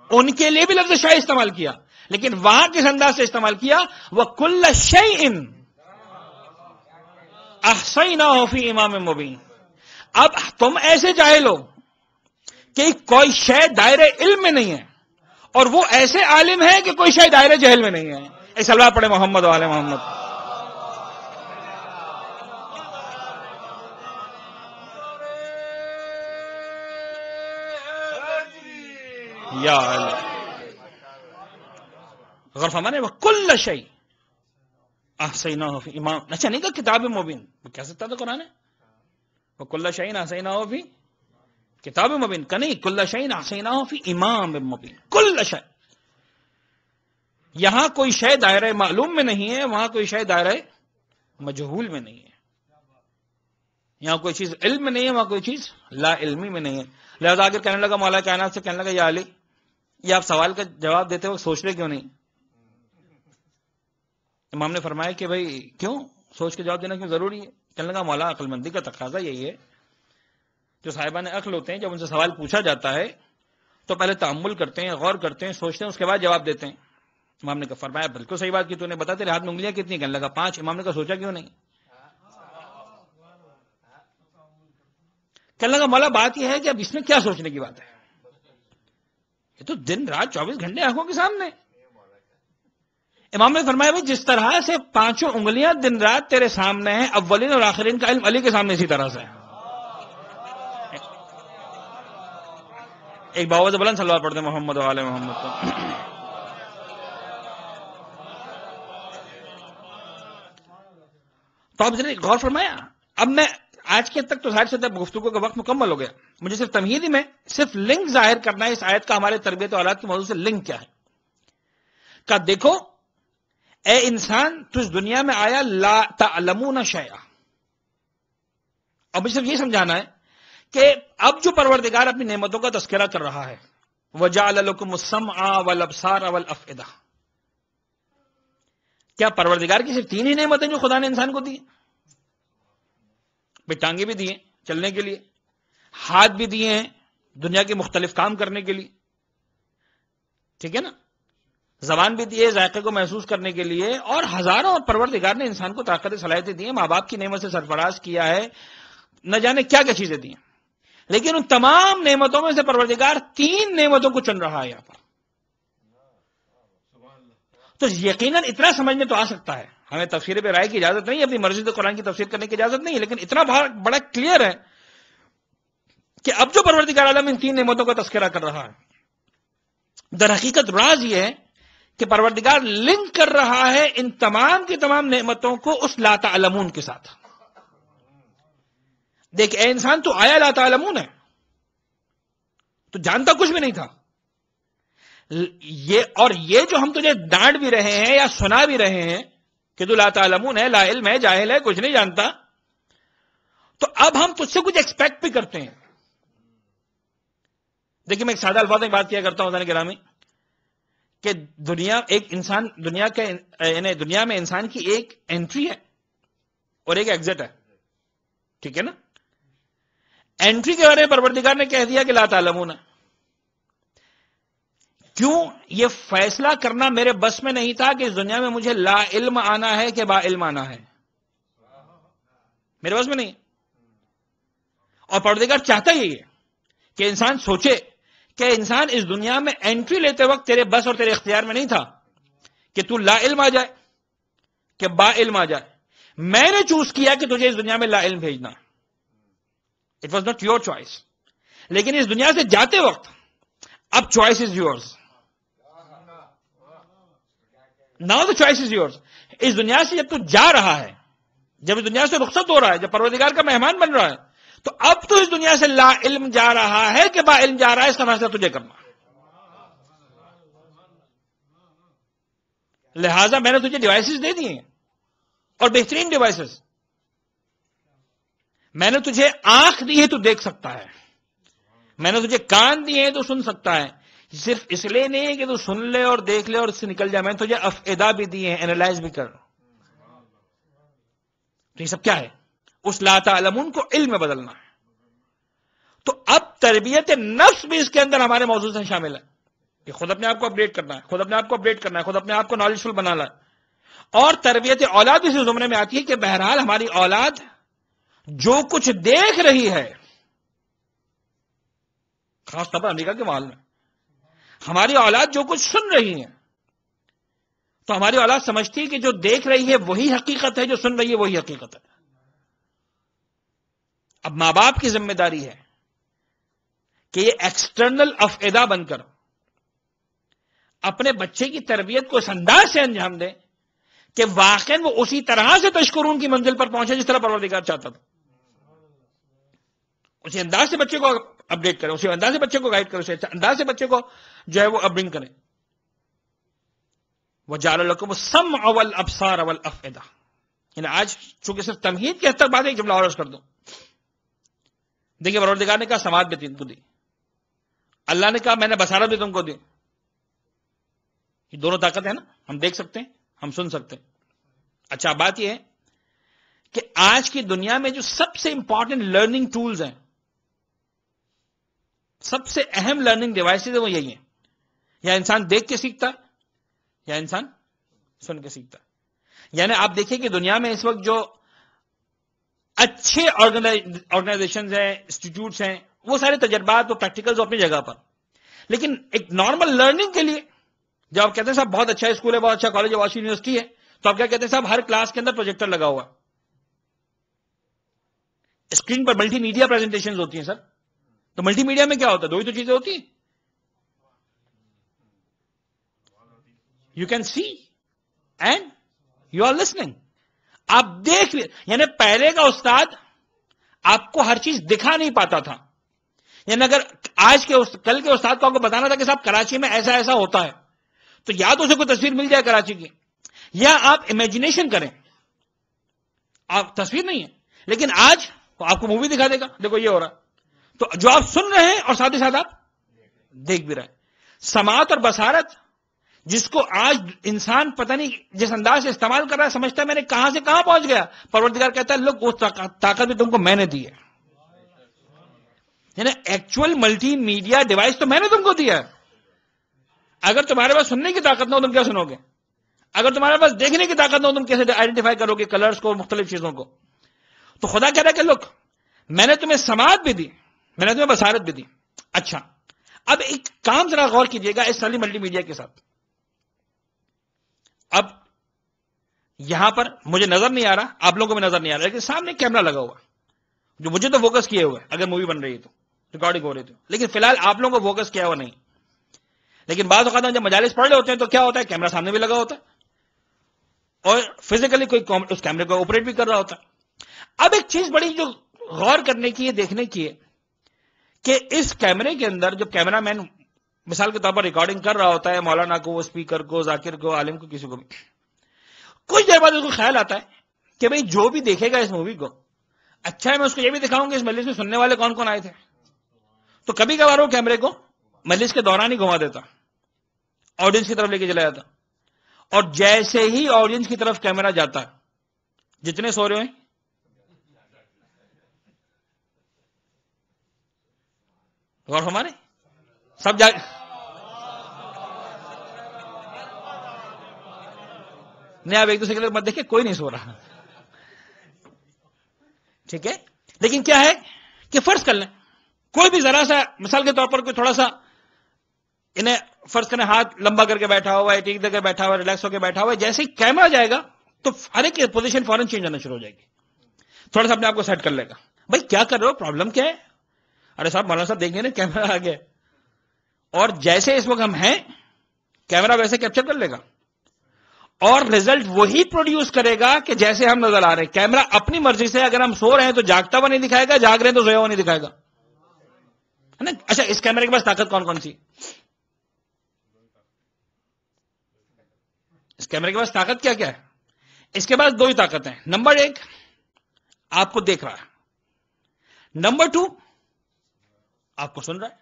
ان کے لیے بھی لفظ شے استعمال کیا، لیکن وہاں کس انداز سے استعمال کیا؟ وَكُلَّ شَيْءٍ أَحْصَيْنَاهُ فِي إِمَامٍ مُبِينٍ. اب تم ایسے جاہل ہو کہ کوئی شے دائرے علم میں نہیں ہے، اور وہ ایسے عالم ہے کہ کوئی شے دائرے جہل میں نہیں ہے. ایک صلوات پڑھے محمد و آل محمد. یا اللہ غور فرمانے وَكُلَّ شَيْءٍ أَحْصَيْنَاهُ فِي إِمَامٍ. اچھا نہیں کہا کتاب مبین، کہہ سکتا تو قرآن ہے وَكُلَّ شَيْءٍ أَحْصَيْنَاهُ فِي کتاب مبین کا نہیں، کُلَّ شَيْءٍ أَحْصَيْنَاهُ فِي إِمَامٍ مبین. کل شے، یہاں کوئی شے دائرہ معلوم میں نہیں ہے، وہاں کوئی شے دائرہ مجہول میں نہیں ہے. یہاں کوئی چیز علم میں نہیں ہے، وہاں کوئی چیز لا علمی میں نہیں ہے. لہذا آگے کہنے لگا مولا کائنات سے، کہنے لگا یا علی، یہ آپ سوال کا جواب دیتے وقت سوچ رہے کیوں نہیں؟ امام نے فرمایا کہ بھائی کیوں سوچ کے جواب دینا کیوں ضروری ہے؟ کہنے لگا مولا عقل مندی کا تقاضا یہی ہے، جو صاحبان عقل ہوتے ہیں جب ان سے سوال پوچھا جاتا ہے تو پہلے تأمل کرتے ہیں، غور کرتے ہیں، سوچتے ہیں، اس کے بعد جواب دیتے ہیں. امام نے کہا فرمایا بالکل صحیح بات کی تو نے، بتا تیرے ہاتھ میں انگلیاں کتنی؟ کہنے لگا 5. امام نے کہا سوچا کیوں نہیں؟ کہنے لگا مولا بات یہ ہے کہ اب اس میں کیا سوچنے کی بات ہے، یہ تو دن رات 24 گھنٹے آنکھوں کے سامنے. امام نے فرمایا بھائی جس طرح سے 5 انگلیاں دن رات تیرے سامنے ہیں، اولین اور آخرین کا علم علی کے سامنے اسی طرح سے ہے. ایک باوجہ بلند صلوات پڑھتے محمد و آل محمد کو. تو آپ ذرا غور فرمایا. اب میں آج کے تک تو ظاہر سے گفتگو کا وقت مکمل ہو گیا، مجھے صرف تمہیدی میں صرف لنک ظاہر کرنا ہے اس آیت کا ہمارے تربیت و اولاد کے موضوع سے. لنک کیا ہے؟ کہ دیکھو اے انسان تو اس دنیا میں آیا لا تعلمون شیئا. اب مجھے صرف یہ سمجھانا ہے کہ اب جو پروردگار اپنی نعمتوں کا تذکرہ کر رہا ہے، وَجَعَلَ لَكُمُ السَّمْعَ وَالْأَبْصَارَ وَالْأَفْئِدَةَ، کیا پروردگار کی صرف 3 ہی نعمتیں جو خدا نے انسان کو دی؟ بھائی ٹانگیں بھی دیے چلنے کے لیے، ہاتھ بھی دیے ہیں دنیا کے مختلف کام کرنے کے لیے، ٹھیک ہے نا، زبان بھی دی ہے ذائقے کو محسوس کرنے کے لیے، اور ہزاروں اور پروردگار نے انسان کو طاقت صلاحیتیں دی ہیں، ماں باپ کی نعمت سے سرفراز کیا ہے، نہ جانے کیا کیا چیزیں دی ہیں، لیکن ان تمام نعمتوں میں سے پروردگار 3 نعمتوں کو چن رہا ہے یہاں پر. تو یقیناً اتنا سمجھ میں تو آ سکتا ہے، ہمیں تفسیر پہ رائے کی اجازت نہیں ہے، اپنی مرضی سے قرآن کی تفسیر کرنے کی اجازت نہیں ہے، لیکن اتنا بڑا کلیئر ہے کہ اب جو پروردگار عالم ان 3 نعمتوں کا تذکرہ کر رہا ہے، در حقیقت راز یہ ہے کہ پروردگار لنک کر رہا ہے ان تمام کی تمام نعمتوں کو اس لا تعلمون کے ساتھ. دیکھ اے انسان تو آیا لا تعلمون ہے، تو جانتا کچھ بھی نہیں تھا، یہ جو ہم تجھے ڈانٹ بھی رہے ہیں یا سنا بھی رہے ہیں کہ تو لا تعلمون ہے، لا علم ہے، جاہل ہے، کچھ نہیں جانتا، تو اب ہم تجھ سے کچھ ایکسپیکٹ بھی کرتے ہیں. دیکھیں میں ایک سادہ الفاظ میں بات کیا کرتا ہوں گرامی، کہ دنیا میں انسان کی ایک انٹری ہے اور ایک ایگزٹ ہے، ٹھیک ہے نا. انٹری کے بارے میں پروردگار نے کہہ دیا کہ لا تعلمون ہے. کیوں؟ یہ فیصلہ کرنا میرے بس میں نہیں تھا کہ اس دنیا میں مجھے لا علم آنا ہے کہ با علم آنا ہے، میرے بس میں نہیں. اور پروردگار چاہتا یہی ہے کہ انسان سوچے کہ انسان اس دنیا میں انٹری لیتے وقت تیرے بس اور تیرے اختیار میں نہیں تھا کہ تو لا علم آ جائے کہ با علم آ جائے. میں نے چوز کیا کہ تجھے اس دنیا میں لا علم بھیجنا. It was not your choice. لیکن اس دنیا سے جاتے وقت اب choice is yours. Now the choice is yours. اس دنیا سے جب تو جا رہا ہے، جب اس دنیا سے رخصت ہو رہا ہے، جب پروردگار کا مہمان بن رہا ہے، تو اب تو اس دنیا سے لا علم جا رہا ہے کہ با علم جا رہا ہے، اس کا فیصلہ تجھے کرنا. لہذا میں نے تجھے ڈیوائسز دے دیے ہیں، اور بہترین ڈیوائسز. میں نے تجھے آنکھ دی ہے تو دیکھ سکتا ہے، میں نے تجھے کان دیے ہیں تو سن سکتا ہے. صرف اس لیے نہیں کہ تو سن لے اور دیکھ لے اور اس سے نکل جائے، میں نے تجھے افئدہ بھی دیے ہیں، اینالائز بھی کر. تو یہ سب کیا ہے؟ اس لا تعلمون کو علم میں بدلنا ہے. تو اب تربیت نفس بھی اس کے اندر ہمارے موضوع سے شامل ہے کہ خود اپنے آپ کو اپڈیٹ کرنا ہے، خود اپنے آپ کو اپڈیٹ کرنا ہے، خود اپنے آپ کو نالج فل بنانا ہے. اور تربیت اولاد اسی زمرے میں آتی ہے کہ بہرحال ہماری اولاد جو کچھ دیکھ رہی ہے، خاص طور پر امریکہ کے ماحول میں ہماری اولاد جو کچھ سن رہی ہے، تو ہماری اولاد سمجھتی ہے کہ جو دیکھ رہی ہے وہی حقیقت ہے، جو سن رہی ہے وہی حقیقت ہے. اب ماں باپ کی ذمہ داری ہے کہ یہ ایکسٹرنل افئدہ بن کر اپنے بچے کی تربیت کو اس انداز سے انجام دیں کہ واقعاً وہ اسی طرح سے تشکرون کی منزل پر پہنچے جس طرح پروردگار چاہتا تھا. اسی انداز سے بچے کو اپڈیٹ کریں، اسی انداز سے بچے کو گائیڈ کریں، اسی انداز سے بچے کو جو ہے وہ اپبرنگ کریں. وَجَعَلَ لَكُمُ السَّمْعَ وَالْأَبْصَارَ وَالْأَفْئِدَةَ. یعنی آج چونکہ صرف تمہید کی حد تک بات ہے، ایک جملہ اور عرض کر دوں. دیکھیے پروردگار نے کہا سماعت بھی تم کو دی، اللہ نے کہا میں نے بصارت بھی تم کو دی. یہ دونوں طاقت ہے نا، ہم دیکھ سکتے ہیں، ہم سن سکتے ہیں. اچھا بات یہ ہے کہ آج کی دنیا میں جو سب سے امپورٹنٹ لرننگ ٹولز ہیں، سب سے اہم لرننگ ڈیوائسز ہیں، وہ یہی ہیں. یا انسان دیکھ کے سیکھتا ہے یا انسان سن کے سیکھتا ہے. یعنی آپ دیکھیں کہ دنیا میں اس وقت جو اچھے آرگنائزیشنز ہیں، انسٹیٹیوٹس ہیں، وہ سارے تجربات اور پریکٹیکلز اپنی جگہ پر، لیکن ایک نارمل لرننگ کے لیے جب آپ کہتے ہیں صاحب بہت اچھا اسکول ہے، بہت اچھا کالج ہے، بہت اچھی یونیورسٹی ہے، تو آپ کیا کہتے ہیں صاحب ہر کلاس کے اندر پروجیکٹر لگا ہوا، اسکرین پر ملٹی میڈیا پریزنٹیشنز ہوتی ہیں. سر تو ملٹی میڈیا میں کیا ہوتا ہے؟ دو ہی تو چیزیں ہوتی ہیں، you can see and you are listening. آپ دیکھ لیں. یعنی پہلے کا استاد آپ کو ہر چیز دکھا نہیں پاتا تھا. یعنی اگر کل کے استاد کو آپ کو بتانا تھا کہ صاحب کراچی میں ایسا ایسا ہوتا ہے، تو یا تو اسے کوئی تصویر مل جائے کراچی کی، یا آپ امیجنیشن کریں. آپ تصویر نہیں ہے، لیکن آج آپ کو مووی دکھا دے گا، دیکھو یہ ہو رہا. تو جو آپ سن رہے ہیں اور ساتھ ہی ساتھ آپ دیکھ بھی رہے ہیں. سماعت اور بصارت جس کو آج انسان پتہ نہیں جس انداز سے استعمال کر رہا ہے، سمجھتا ہے میں نے کہاں سے کہاں پہنچ گیا. پروردگار کہتا ہے لوگ وہ طاقت بھی تم کو میں نے دی ہے. یعنی ایکچوئل ملٹی میڈیا ڈیوائس تو میں نے تم کو دیا ہے. اگر تمہارے پاس سننے کی طاقت نہ ہو تم کیا سنو گے؟ اگر تمہارے پاس دیکھنے کی طاقت نہ ہو تم کیسے آئیڈینٹیفائی کرو گے کلرز کو، مختلف چیزوں کو؟ تو خدا کہہ رہا ہے کہ لوگ میں نے تمہیں سماعت بھی دی، میں نے تمہیں بصارت بھی دی. اچھا اب ایک کام ذرا غور کیجئے گا اس ساری ملٹی میڈیا کے ساتھ. اب یہاں پر مجھے نظر نہیں آ رہا، آپ لوگوں کو بھی نظر نہیں آ رہا، لیکن سامنے کیمرہ لگا ہوا جو مجھے تو فوکس کیے ہوئے اگر مووی بن رہی ہے تو، ریکارڈنگ ہو رہی تھی، لیکن فی الحال آپ لوگوں کو فوکس کیا ہوا نہیں. لیکن بعض اوقات جب مجالس پڑھ رہے ہوتے ہیں تو کیا ہوتا ہے، کیمرہ سامنے بھی لگا ہوتا ہے اور فزیکلی کوئی اس کیمرے کو آپریٹ بھی کر رہا ہوتا ہے. اب ایک چیز بڑی جو غور کرنے کی ہے، دیکھنے کی ہے کہ اس کیمرے کے اندر جو کیمرہ مین مثال کے طور پر ریکارڈنگ کر رہا ہوتا ہے، مولانا کو، اسپیکر کو، ذاکر کو، عالم کو، کسی کو بھی، کچھ دیر بعد اس کو خیال آتا ہے کہ بھئی جو بھی دیکھے گا اس مووی کو، اچھا ہے میں اس کو یہ بھی دکھاؤں گا اس مجلس میں سننے والے کون کون آئے تھے. تو کبھی کبھار وہ کیمرے کو مجلس کے دوران ہی گھما دیتا، آڈینس کی طرف لے کے چلا جاتا، اور جیسے ہی آڈینس کی طرف کیمرہ جاتا جتنے سو رہے ہیں غور ہمارے سب جا نہیں، آپ ایک دوسرے کے لیے مت دیکھیں، کوئی نہیں سو رہا، ٹھیک ہے. لیکن کیا ہے کہ فرض کر لیں کوئی بھی ذرا سا مثال کے طور پر کوئی تھوڑا سا انہیں فرض کریں ہاتھ لمبا کر کے بیٹھا ہوا ہے، ٹیک دے کے بیٹھا ہوا ہے، ریلیکس ہو کے بیٹھا ہوا ہے، جیسے ہی کیمرہ جائے گا تو ہر ایک کی پوزیشن فوراً چینج ہونا شروع ہو جائے گی، تھوڑا سا اپنے آپ کو سیٹ کر لے گا. بھائی کیا کر رہے ہو، پرابلم کیا ہے؟ ارے صاحب مولانا صاحب دیکھیں نا کیمرہ آ گیا، اور جیسے اس وقت ہم ہیں کیمرہ ویسے کیپچر کر لے گا اور رزلٹ وہی پروڈیوس کرے گا کہ جیسے ہم نظر آ رہے ہیں. کیمرہ اپنی مرضی سے اگر ہم سو رہے ہیں تو جاگتا ہوا نہیں دکھائے گا، جاگ رہے ہیں تو سویا ہوا نہیں دکھائے گا، ہے نا. اچھا اس کیمرے کے پاس طاقت کون کون سی؟ اس کیمرے کے پاس طاقت کیا کیا ہے؟ اس کے پاس دو ہی طاقت ہیں. نمبر ایک آپ کو دیکھ رہا ہے، نمبر ٹو آپ کو سن رہا ہے.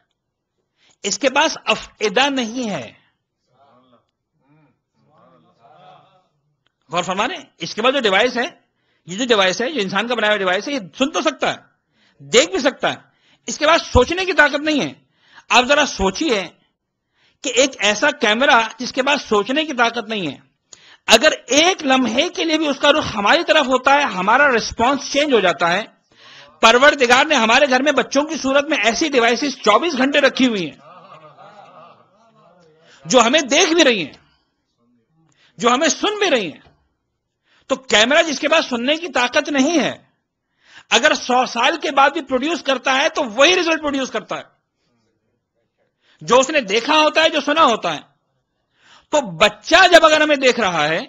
اس کے پاس افئدہ نہیں ہے. غور فرمانے اس کے بعد جو ڈیوائس ہے، یہ جو ڈیوائس ہے، جو انسان کا بنایا ہوا ڈیوائس ہے، یہ سن تو سکتا ہے، دیکھ بھی سکتا ہے، اس کے بعد سوچنے کی طاقت نہیں ہے. آپ ذرا سوچئے کہ ایک ایسا کیمرہ جس کے بعد سوچنے کی طاقت نہیں ہے، اگر ایک لمحے کے لیے بھی اس کا رخ ہماری طرف ہوتا ہے، ہمارا ریسپانس چینج ہو جاتا ہے. پروردگار نے ہمارے گھر میں بچوں کی صورت میں ایسی ڈیوائسز 24 گھنٹے رکھی ہوئی ہیں جو ہمیں دیکھ بھی رہی ہیں، جو ہمیں سن بھی رہی ہیں. تو کیمرہ جس کے پاس سننے کی طاقت نہیں ہے، اگر 100 سال کے بعد بھی پروڈیوس کرتا ہے تو وہی ریزلٹ پروڈیوس کرتا ہے جو اس نے دیکھا ہوتا ہے، جو سنا ہوتا ہے. تو بچہ جب اگر ہمیں دیکھ رہا ہے،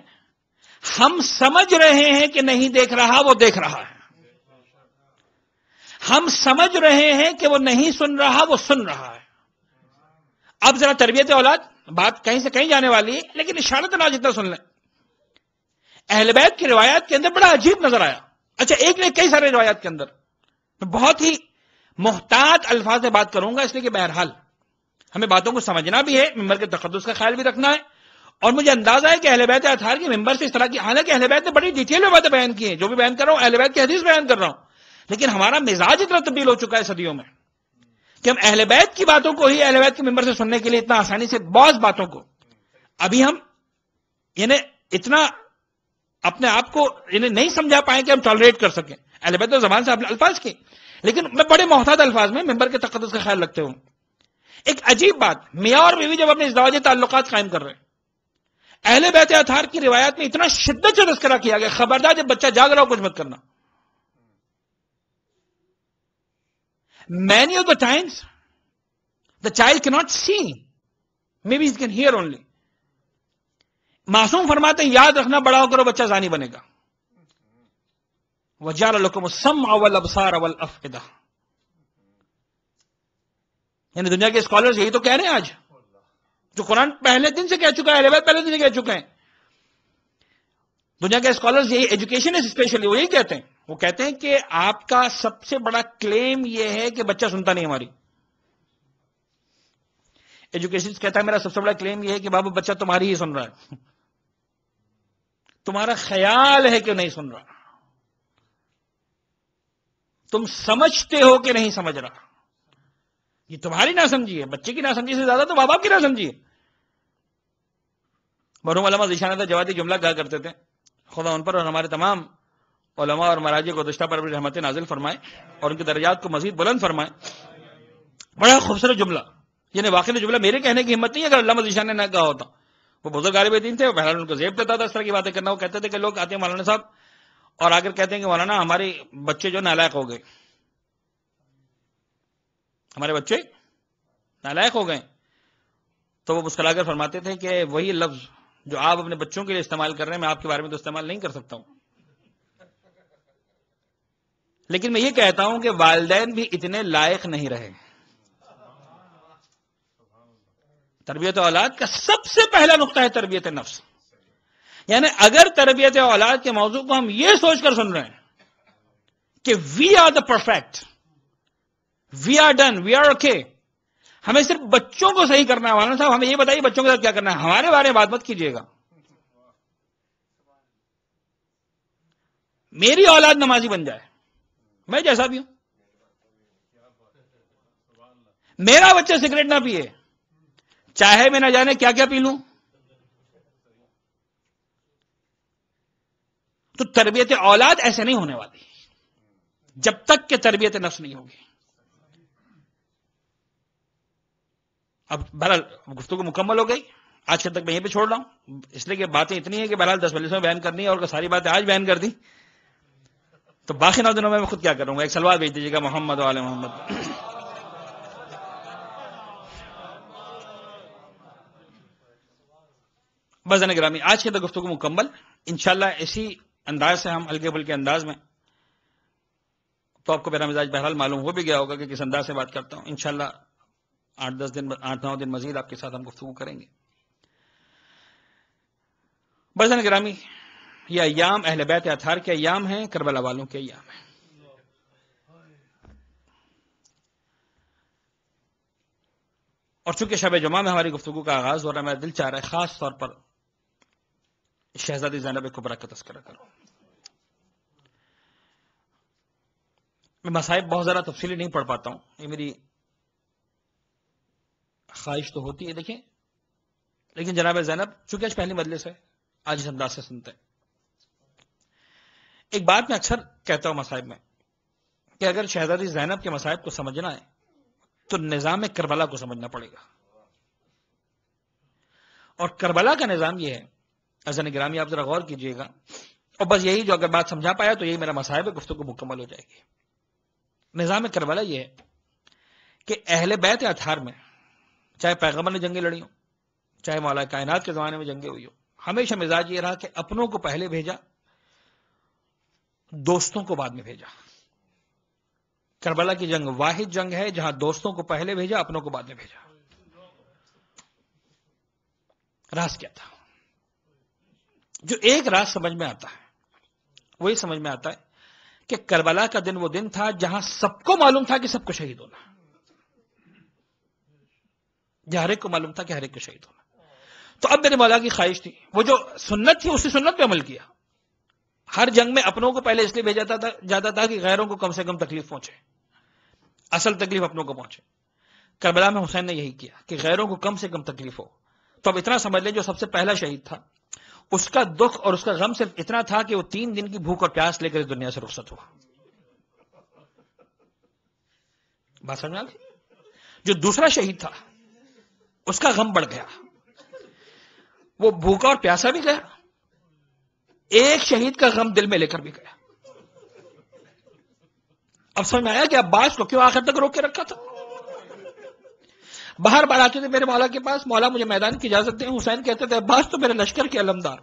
ہم سمجھ رہے ہیں کہ نہیں دیکھ رہا، وہ دیکھ رہا ہے. ہم سمجھ رہے ہیں کہ وہ نہیں سن رہا، وہ سن رہا ہے. اب ذرا تربیت اولاد بات کہیں سے کہیں جانے والی ہے، لیکن اشارت نہ جتنا سن لیں. اہل بیت کی روایات کے اندر بڑا عجیب نظر آیا. اچھا ایک نہیں کئی سارے روایات کے اندر میں بہت ہی محتاط الفاظ سے بات کروں گا، اس لیے کہ بہرحال ہمیں باتوں کو سمجھنا بھی ہے، ممبر کے تقدس کا خیال بھی رکھنا ہے. اور مجھے اندازہ ہے کہ اہل بیت اطہار کے ممبر سے اس طرح کی، حالانکہ اہل بیت نے بڑی ڈیٹیل میں باتیں بیان کی ہیں، جو بھی بیان کر رہا ہوں اہل بیت کی حدیث بیان کر رہا ہوں، لیکن ہمارا مزاج اتنا تبدیل ہو چکا ہے صدیوں میں کہ ہم اہل بیت کی باتوں کو ہی اہل بیت کے ممبر سے سننے کے لیے اتنا آسانی سے بعض باتوں کو ابھی ہم یعنی اتنا اپنے آپ کو نہیں سمجھا پائیں کہ ہم ٹالریٹ کر سکیں. اہل بیت تو زبان سے الفاظ کی، لیکن میں بڑے محتاط الفاظ میں ممبر کے تقدس کا خیال رکھتے ہوں. ایک عجیب بات، میاں اور بیوی جب اپنے ازدواجی تعلقات قائم کر رہے ہیں، اہل بیت اطہار کی روایات میں اتنا شدت سے تذکرہ کیا گیا، خبردار جب بچہ جاگ رہا ہو کچھ مت کرنا. Many of the times the child cannot see, maybe he can hear only. معصوم فرماتے ہیں یاد رکھنا بڑا ہو کر وہ بچہ زانی بنے گا. وَجَعَلَ لَكُمُ السَّمْعَ وَالْأَبْصَارَ وَالْأَفْئِدَةَ. یعنی دنیا کے اسکالرز یہی تو کہہ رہے ہیں آج، جو قرآن پہلے دن سے کہہ چکا ہے، اہل بیت پہلے دن سے کہہ چکے ہیں. دنیا کے اسکالرز یہی، ایجوکیشن اسپیشلی وہ یہی کہتے ہیں. وہ کہتے ہیں کہ آپ کا سب سے بڑا کلیم یہ ہے کہ بچہ سنتا نہیں ہماری. ایجوکیشن کہتا ہے میرا سب سے بڑا کلیم یہ ہے کہ بابو بچہ تمہاری ہی سن رہا ہے، تمہارا خیال ہے کہ نہیں سن رہا، تم سمجھتے ہو کہ نہیں سمجھ رہا. یہ تمہاری نہ سمجھی ہے، بچے کی نہ سمجھی سے زیادہ تو ماں باپ کی نہ سمجھی ہے. مرحوم علامہ ذیشان احمد جوادی جملہ کہا کرتے تھے، خدا ان پر اور ہمارے تمام علماء اور مراجع کو گزشتہ پر رحمت نازل فرمائے اور ان کے درجات کو مزید بلند فرمائے. بڑا خوبصورت جملہ، یعنی واقعی جملہ میرے کہنے کی ہمت نہیں ہے، اگر علامہ ذیشان نے نہ کہا ہوتا. وہ بزرگ عالم دین تھے، بہرحال ان کو زیب دیتا تھا اس طرح کی باتیں کرنا. وہ کہتے تھے کہ لوگ آتے ہیں مولانا صاحب اور آ کر کہتے ہیں کہ مولانا ہمارے بچے جو نالائق ہو گئے، ہمارے بچے نالائق ہو گئے. تو وہ مسکرا کر فرماتے تھے کہ وہی لفظ جو آپ اپنے بچوں کے لیے استعمال کر رہے ہیں میں آپ کے بارے میں تو استعمال نہیں کر سکتا ہوں، لیکن میں یہ کہتا ہوں کہ والدین بھی اتنے لائق نہیں رہے. تربیت اولاد کا سب سے پہلا نقطہ ہے تربیت نفس. یعنی اگر تربیت اولاد کے موضوع کو ہم یہ سوچ کر سن رہے ہیں کہ we are the perfect, we are done, we are okay, ہمیں صرف بچوں کو صحیح کرنا ہے، مولانا صاحب ہمیں یہ بتائیے بچوں کے ساتھ کیا کرنا ہے، ہمارے بارے میں بات مت کیجیے گا. میری اولاد نمازی بن جائے، میں جیسا بھی ہوں، میرا بچہ سگریٹ نہ پیے، چاہے میں نہ جانے کیا کیا پی لوں. تو تربیت اولاد ایسے نہیں ہونے والی جب تک کہ تربیت نفس نہیں ہوگی. اب بہرحال گفتگو مکمل ہو گئی، آج کے تک میں یہیں پہ چھوڑ رہا ہوں، اس لیے کہ باتیں اتنی ہیں کہ بہرحال 10 میں بیان کرنی ہے اور ساری باتیں آج بیان کر دی تو باقی 9 دنوں میں خود کیا کروں گا. ایک سلوات بھیج دیجیے گا محمد و آل محمد. بس گرامی، آج کے تک گفتگو مکمل، انشاءاللہ اسی انداز سے ہم ہلکے پھلکے انداز میں، تو آپ کو میرا مزاج بہرحال معلوم ہو بھی گیا ہوگا کہ کس انداز سے بات کرتا ہوں. انشاءاللہ 8-9 دن مزید آپ کے ساتھ ہم گفتگو کریں گے. بزن گرامی، یہ ایام اہل بیت اطہار کے ایام ہیں، کربلا والوں کے ایام ہیں. اور چونکہ شب جمعہ میں ہماری گفتگو کا آغاز ہو رہا ہے، میرا دل چاہ رہا ہے خاص طور پر شہزادی زینب کبریٰ کا تذکرہ کروں. میں مصائب بہت زیادہ تفصیلی نہیں پڑھ پاتا ہوں، یہ میری خواہش تو ہوتی ہے دیکھیں، لیکن جناب زینب چونکہ آج پہلی مجلس ہے، آج اس انداز سے سنتے ہیں. ایک بات میں اکثر کہتا ہوں مصائب میں کہ اگر شہزادی زینب کے مصائب کو سمجھنا ہے تو نظام کربلا کو سمجھنا پڑے گا. اور کربلا کا نظام یہ ہے، عزیزان گرامی آپ ذرا غور کیجئے گا، اور بس یہی جو اگر بات سمجھا پایا تو یہی میرا مصائب ہے، گفتگو مکمل ہو جائے گی. نظام کربلا یہ ہے کہ اہل بیت اطہار میں چاہے پیغمبر نے جنگیں لڑی ہوں، چاہے مولا کائنات کے زمانے میں جنگیں ہوئی ہوں، ہمیشہ مزاج یہ رہا کہ اپنوں کو پہلے بھیجا، دوستوں کو بعد میں بھیجا. کربلا کی جنگ واحد جنگ ہے جہاں دوستوں کو پہلے بھیجا، اپنوں کو بعد میں بھیجا. راز کیا تھا؟ جو ایک راز سمجھ میں آتا ہے وہی سمجھ میں آتا ہے کہ کربلا کا دن وہ دن تھا جہاں سب کو معلوم تھا کہ سب کو شہید ہونا، جہاں ہر ایک کو معلوم تھا کہ ہر ایک کو شہید ہونا. تو اب میرے مولا کی خواہش تھی، وہ جو سنت تھی اسی سنت پہ عمل کیا. ہر جنگ میں اپنوں کو پہلے اس لیے بھیجا جاتا تھا کہ غیروں کو کم سے کم تکلیف پہنچے، اصل تکلیف اپنوں کو پہنچے. کربلا میں حسین نے یہی کیا کہ غیروں کو کم سے کم تکلیف ہو. تو اب اتنا سمجھ لیں جو سب سے پہلا شہید تھا اس کا دکھ اور اس کا غم صرف اتنا تھا کہ وہ 3 دن کی بھوک اور پیاس لے کر اس دنیا سے رخصت ہوا. بات سمجھ میں آ گئی؟ جو دوسرا شہید تھا اس کا غم بڑھ گیا، وہ بھوکا اور پیاسا بھی گیا، ایک شہید کا غم دل میں لے کر بھی گیا. اب سمجھ میں آیا کہ عباس کو کیوں آخر تک روک کے رکھا تھا. باہر بار آتے تھے میرے مولا کے پاس، مولا مجھے میدان کی اجازت دیں. حسین کہتے تھے عباس تو میرے لشکر کے علمدار.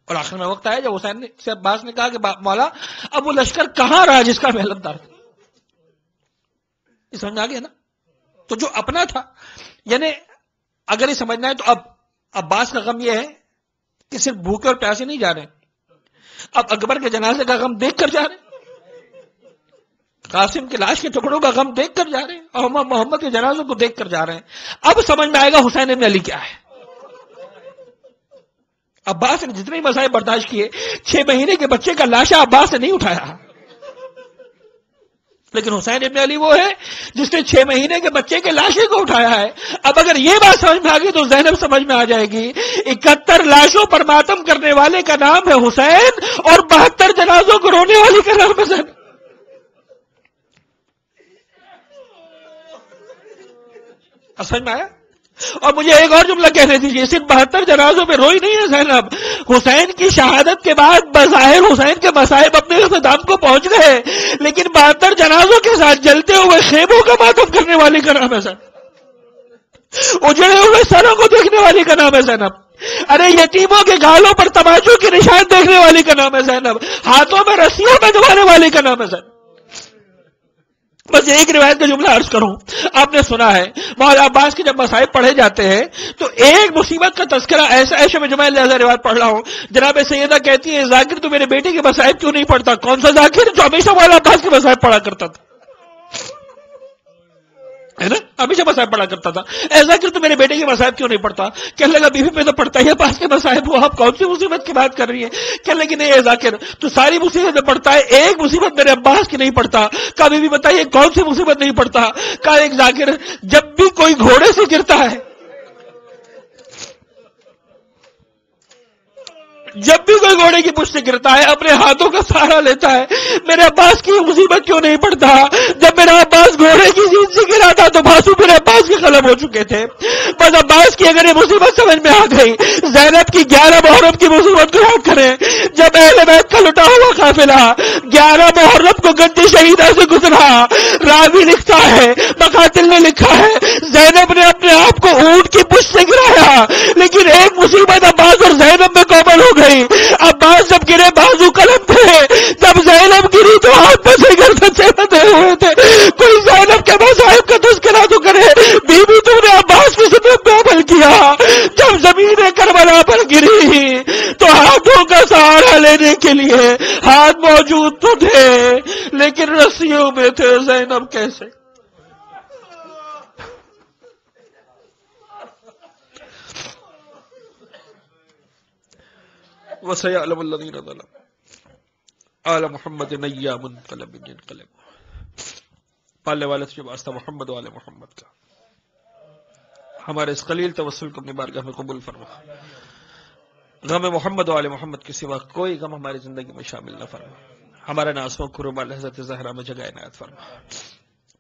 اور آخر میں وقت آیا جب حسین سے عباس نے کہا کہ مولا اب وہ لشکر کہاں رہا جس کا میں علمدار تھا. سمجھ میں آ گیا نا؟ تو جو اپنا تھا، یعنی اگر یہ سمجھنا ہے تو اب عباس کا غم یہ ہے کہ صرف بھوکے اور پیاسے نہیں جا رہے، اب اکبر کے جنازے کا غم دیکھ کر جا رہے. قاسم کی لاش کے ٹکڑوں کا غم دیکھ کر جا رہے ہیں اور محمد کے جنازوں کو دیکھ کر جا رہے ہیں. اب سمجھ میں آئے گا حسین ابن علی کیا ہے. عباس نے جتنے مسائل برداشت کیے، 6 مہینے کے بچے کا لاشا عباس نے نہیں اٹھایا، لیکن حسین ابن علی وہ ہے جس نے 6 مہینے کے بچے کے لاشے کو اٹھایا ہے. اب اگر یہ بات سمجھ میں آ گئی تو زینب سمجھ میں آ جائے گی. 71 لاشوں پر ماتم کرنے والے کا نام ہے حسین اور 72 جنازوں کو رونے والی کا نام ہے زینب. سمجھ میں آیا؟ اور مجھے ایک اور جملہ کہنے دیجیے، صرف 72 جنازوں پہ روئی نہیں ہے زینب. حسین کی شہادت کے بعد بظاہر حسین کے مصائب اپنے اختتام کو پہنچ گئے، لیکن 72 جنازوں کے ساتھ جلتے ہوئے خیموں کا ماتم کرنے والی کا نام ہے زینب. اجڑے ہوئے سروں کو دیکھنے والی کا نام ہے زینب. ارے یتیموں کے گالوں پر تماچوں کے نشان دیکھنے والی کا نام ہے زینب. ہاتھوں میں رسیوں میں دبانے والی کا نام ہے زینب. بس ایک روایت کا جملہ عرض کروں، آپ نے سنا ہے مولا عباس کے جب مصائب پڑھے جاتے ہیں تو ایک مصیبت کا تذکرہ ایسے میں جمعہ لہذا روایت پڑھ رہا ہوں. جناب سیدہ کہتی ہے ذاکر تو میرے بیٹے کے مصائب کیوں نہیں پڑھتا؟ کون سا ذاکر؟ جو ہمیشہ مولا عباس کے مصائب پڑھا کرتا تھا، ہے نا، ہمیشہ مصائب پڑھا کرتا تھا. اے ذاکر تو میرے بیٹے کے مصائب کیوں نہیں پڑھتا؟ کہنے لگا بیوی پہ تو پڑھتا ہی ہے، عباس کے مصائب ہو، آپ کون سی مصیبت کی بات کر رہی ہے؟ کہنے لگی نہیں اے ذاکر تو ساری مصیبت میں پڑھتا ہے، ایک مصیبت میرے عباس کی نہیں پڑھتا. کہا بیوی بتائیے کون سی مصیبت نہیں پڑھتا؟ کہا ایک ذاکر جب بھی کوئی گھوڑے سے گرتا ہے، جب بھی کوئی گھوڑے کی پشت سے گرتا ہے اپنے ہاتھوں کا سہارا لیتا ہے. میرے عباس کی مصیبت کیوں نہیں پڑتا؟ جب میرا عباس گھوڑے کی سیٹ سے گرا تھا تو بازو میرے عباس کے قلم ہو چکے تھے. بس عباس کی اگر یہ مصیبت سمجھ میں آ گئی، زینب کی 11 محرم کی مصیبت کو یاد کریں جب اہل بیت کا لٹا ہوا قافلہ 11 محرم کو گندی شہیدہ سے گزرا. راوی لکھتا ہے، مقاتل نے لکھا ہے، زینب نے اپنے آپ کو اونٹ کی پشت سے گرایا، لیکن ایک مصیبت عباس اور زینب میں کومل ہو گئی. عباس جب گرے بازو قلم تھے، جب زینب گری تو ہاتھ میں سے گردن سے بندھے ہوئے تھے. کوئی زینب کے مصائب کا تذکرہ تو کرے. بی بی تم نے عباس کی خدمت میں عمل کیا، جب زمین کربلا پر گری تو ہاتھوں کا سہارا لینے کے لیے ہاتھ موجود تو تھے لیکن رسیوں میں تھے. زینب کیسے؟ وَسَيَعْلَمُ الَّذِينَ ظَلَمُوا آلَ محمد نَيَّا مُنْقَلَبٍ يَنْقَلِبُ. پالنے والے سے جو واسطہ محمد و آل محمد کا، ہمارے اس قلیل توسل کو اپنی بارگاہ میں قبول فرما. غم محمد و آل محمد کے سوا کوئی غم ہماری زندگی میں شامل نہ فرما. ہمارے ناسوں قربا لحظت زہرا میں جگہ عنایت فرما.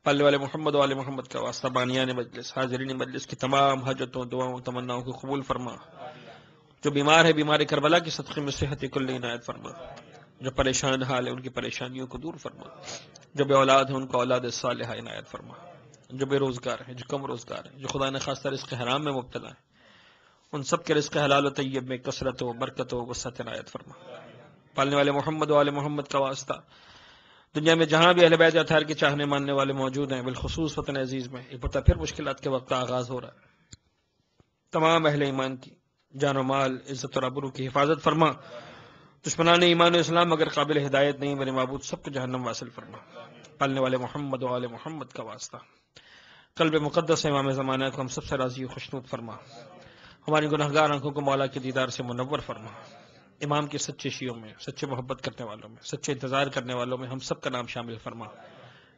پالنے والے محمد و آل محمد کا واسطہ بانیان مجلس، حاضرین مجلس کی تمام حاجتوں، دعاؤں، تمناؤں کو قبول فرما. جو بیمار ہے بیمار کربلا کی صدقے میں صحت کلی عنایت فرما. جو پریشان حال ہے ان کی پریشانیوں کو دور فرما. جو بے اولاد ہیں ان کو اولاد صالحہ عنایت فرما. جو بے روزگار ہیں، جو کم روزگار ہیں، جو خدا نے خاص طور رزق حرام میں مبتلا ہیں، ان سب کے رزق حلال و طیب میں کثرت و برکت و وسعت عنایت فرما. پالنے والے محمد و آل محمد کا واسطہ دنیا میں جہاں بھی اہل بیت اطہار کے چاہنے ماننے والے موجود ہیں، بالخصوص وطن عزیز میں ایک بار پھر مشکلات کے وقت کا آغاز ہو رہا ہے. تمام اہل ایمان کی جان و مال، عزت اور آبرو کی حفاظت فرما. دشمنان ایمان و اسلام اگر قابل ہدایت نہیں، میرے معبود سب کو جہنم واصل فرما. پالنے والے محمد و آل محمد کا واسطہ قلب مقدس امام زمانہ کو ہم سب سے راضی و خوشنود فرما. ہماری گناہگار آنکھوں کو مولا کے دیدار سے منور فرما. امام کے سچے شیعوں میں، سچے محبت کرنے والوں میں، سچے انتظار کرنے والوں میں ہم سب کا نام شامل فرما.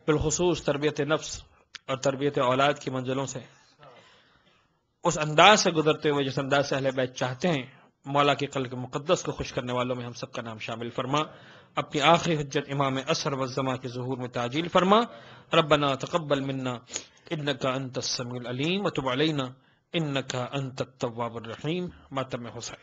بالخصوص تربیت نفس اور تربیت اولاد کی منزلوں سے اس انداز سے گزرتے ہوئے جس انداز سے اہل بیت چاہتے ہیں، مولا کے قلب مقدس کو خوش کرنے والوں میں ہم سب کا نام شامل فرما. اپنی آخری حجت امام عصر والزماں کے ظہور میں تعجیل فرما. ربنا تقبل منا انک انت السمیع العلیم وتب علینا انک انت التواب الرحیم. ماتم حسین.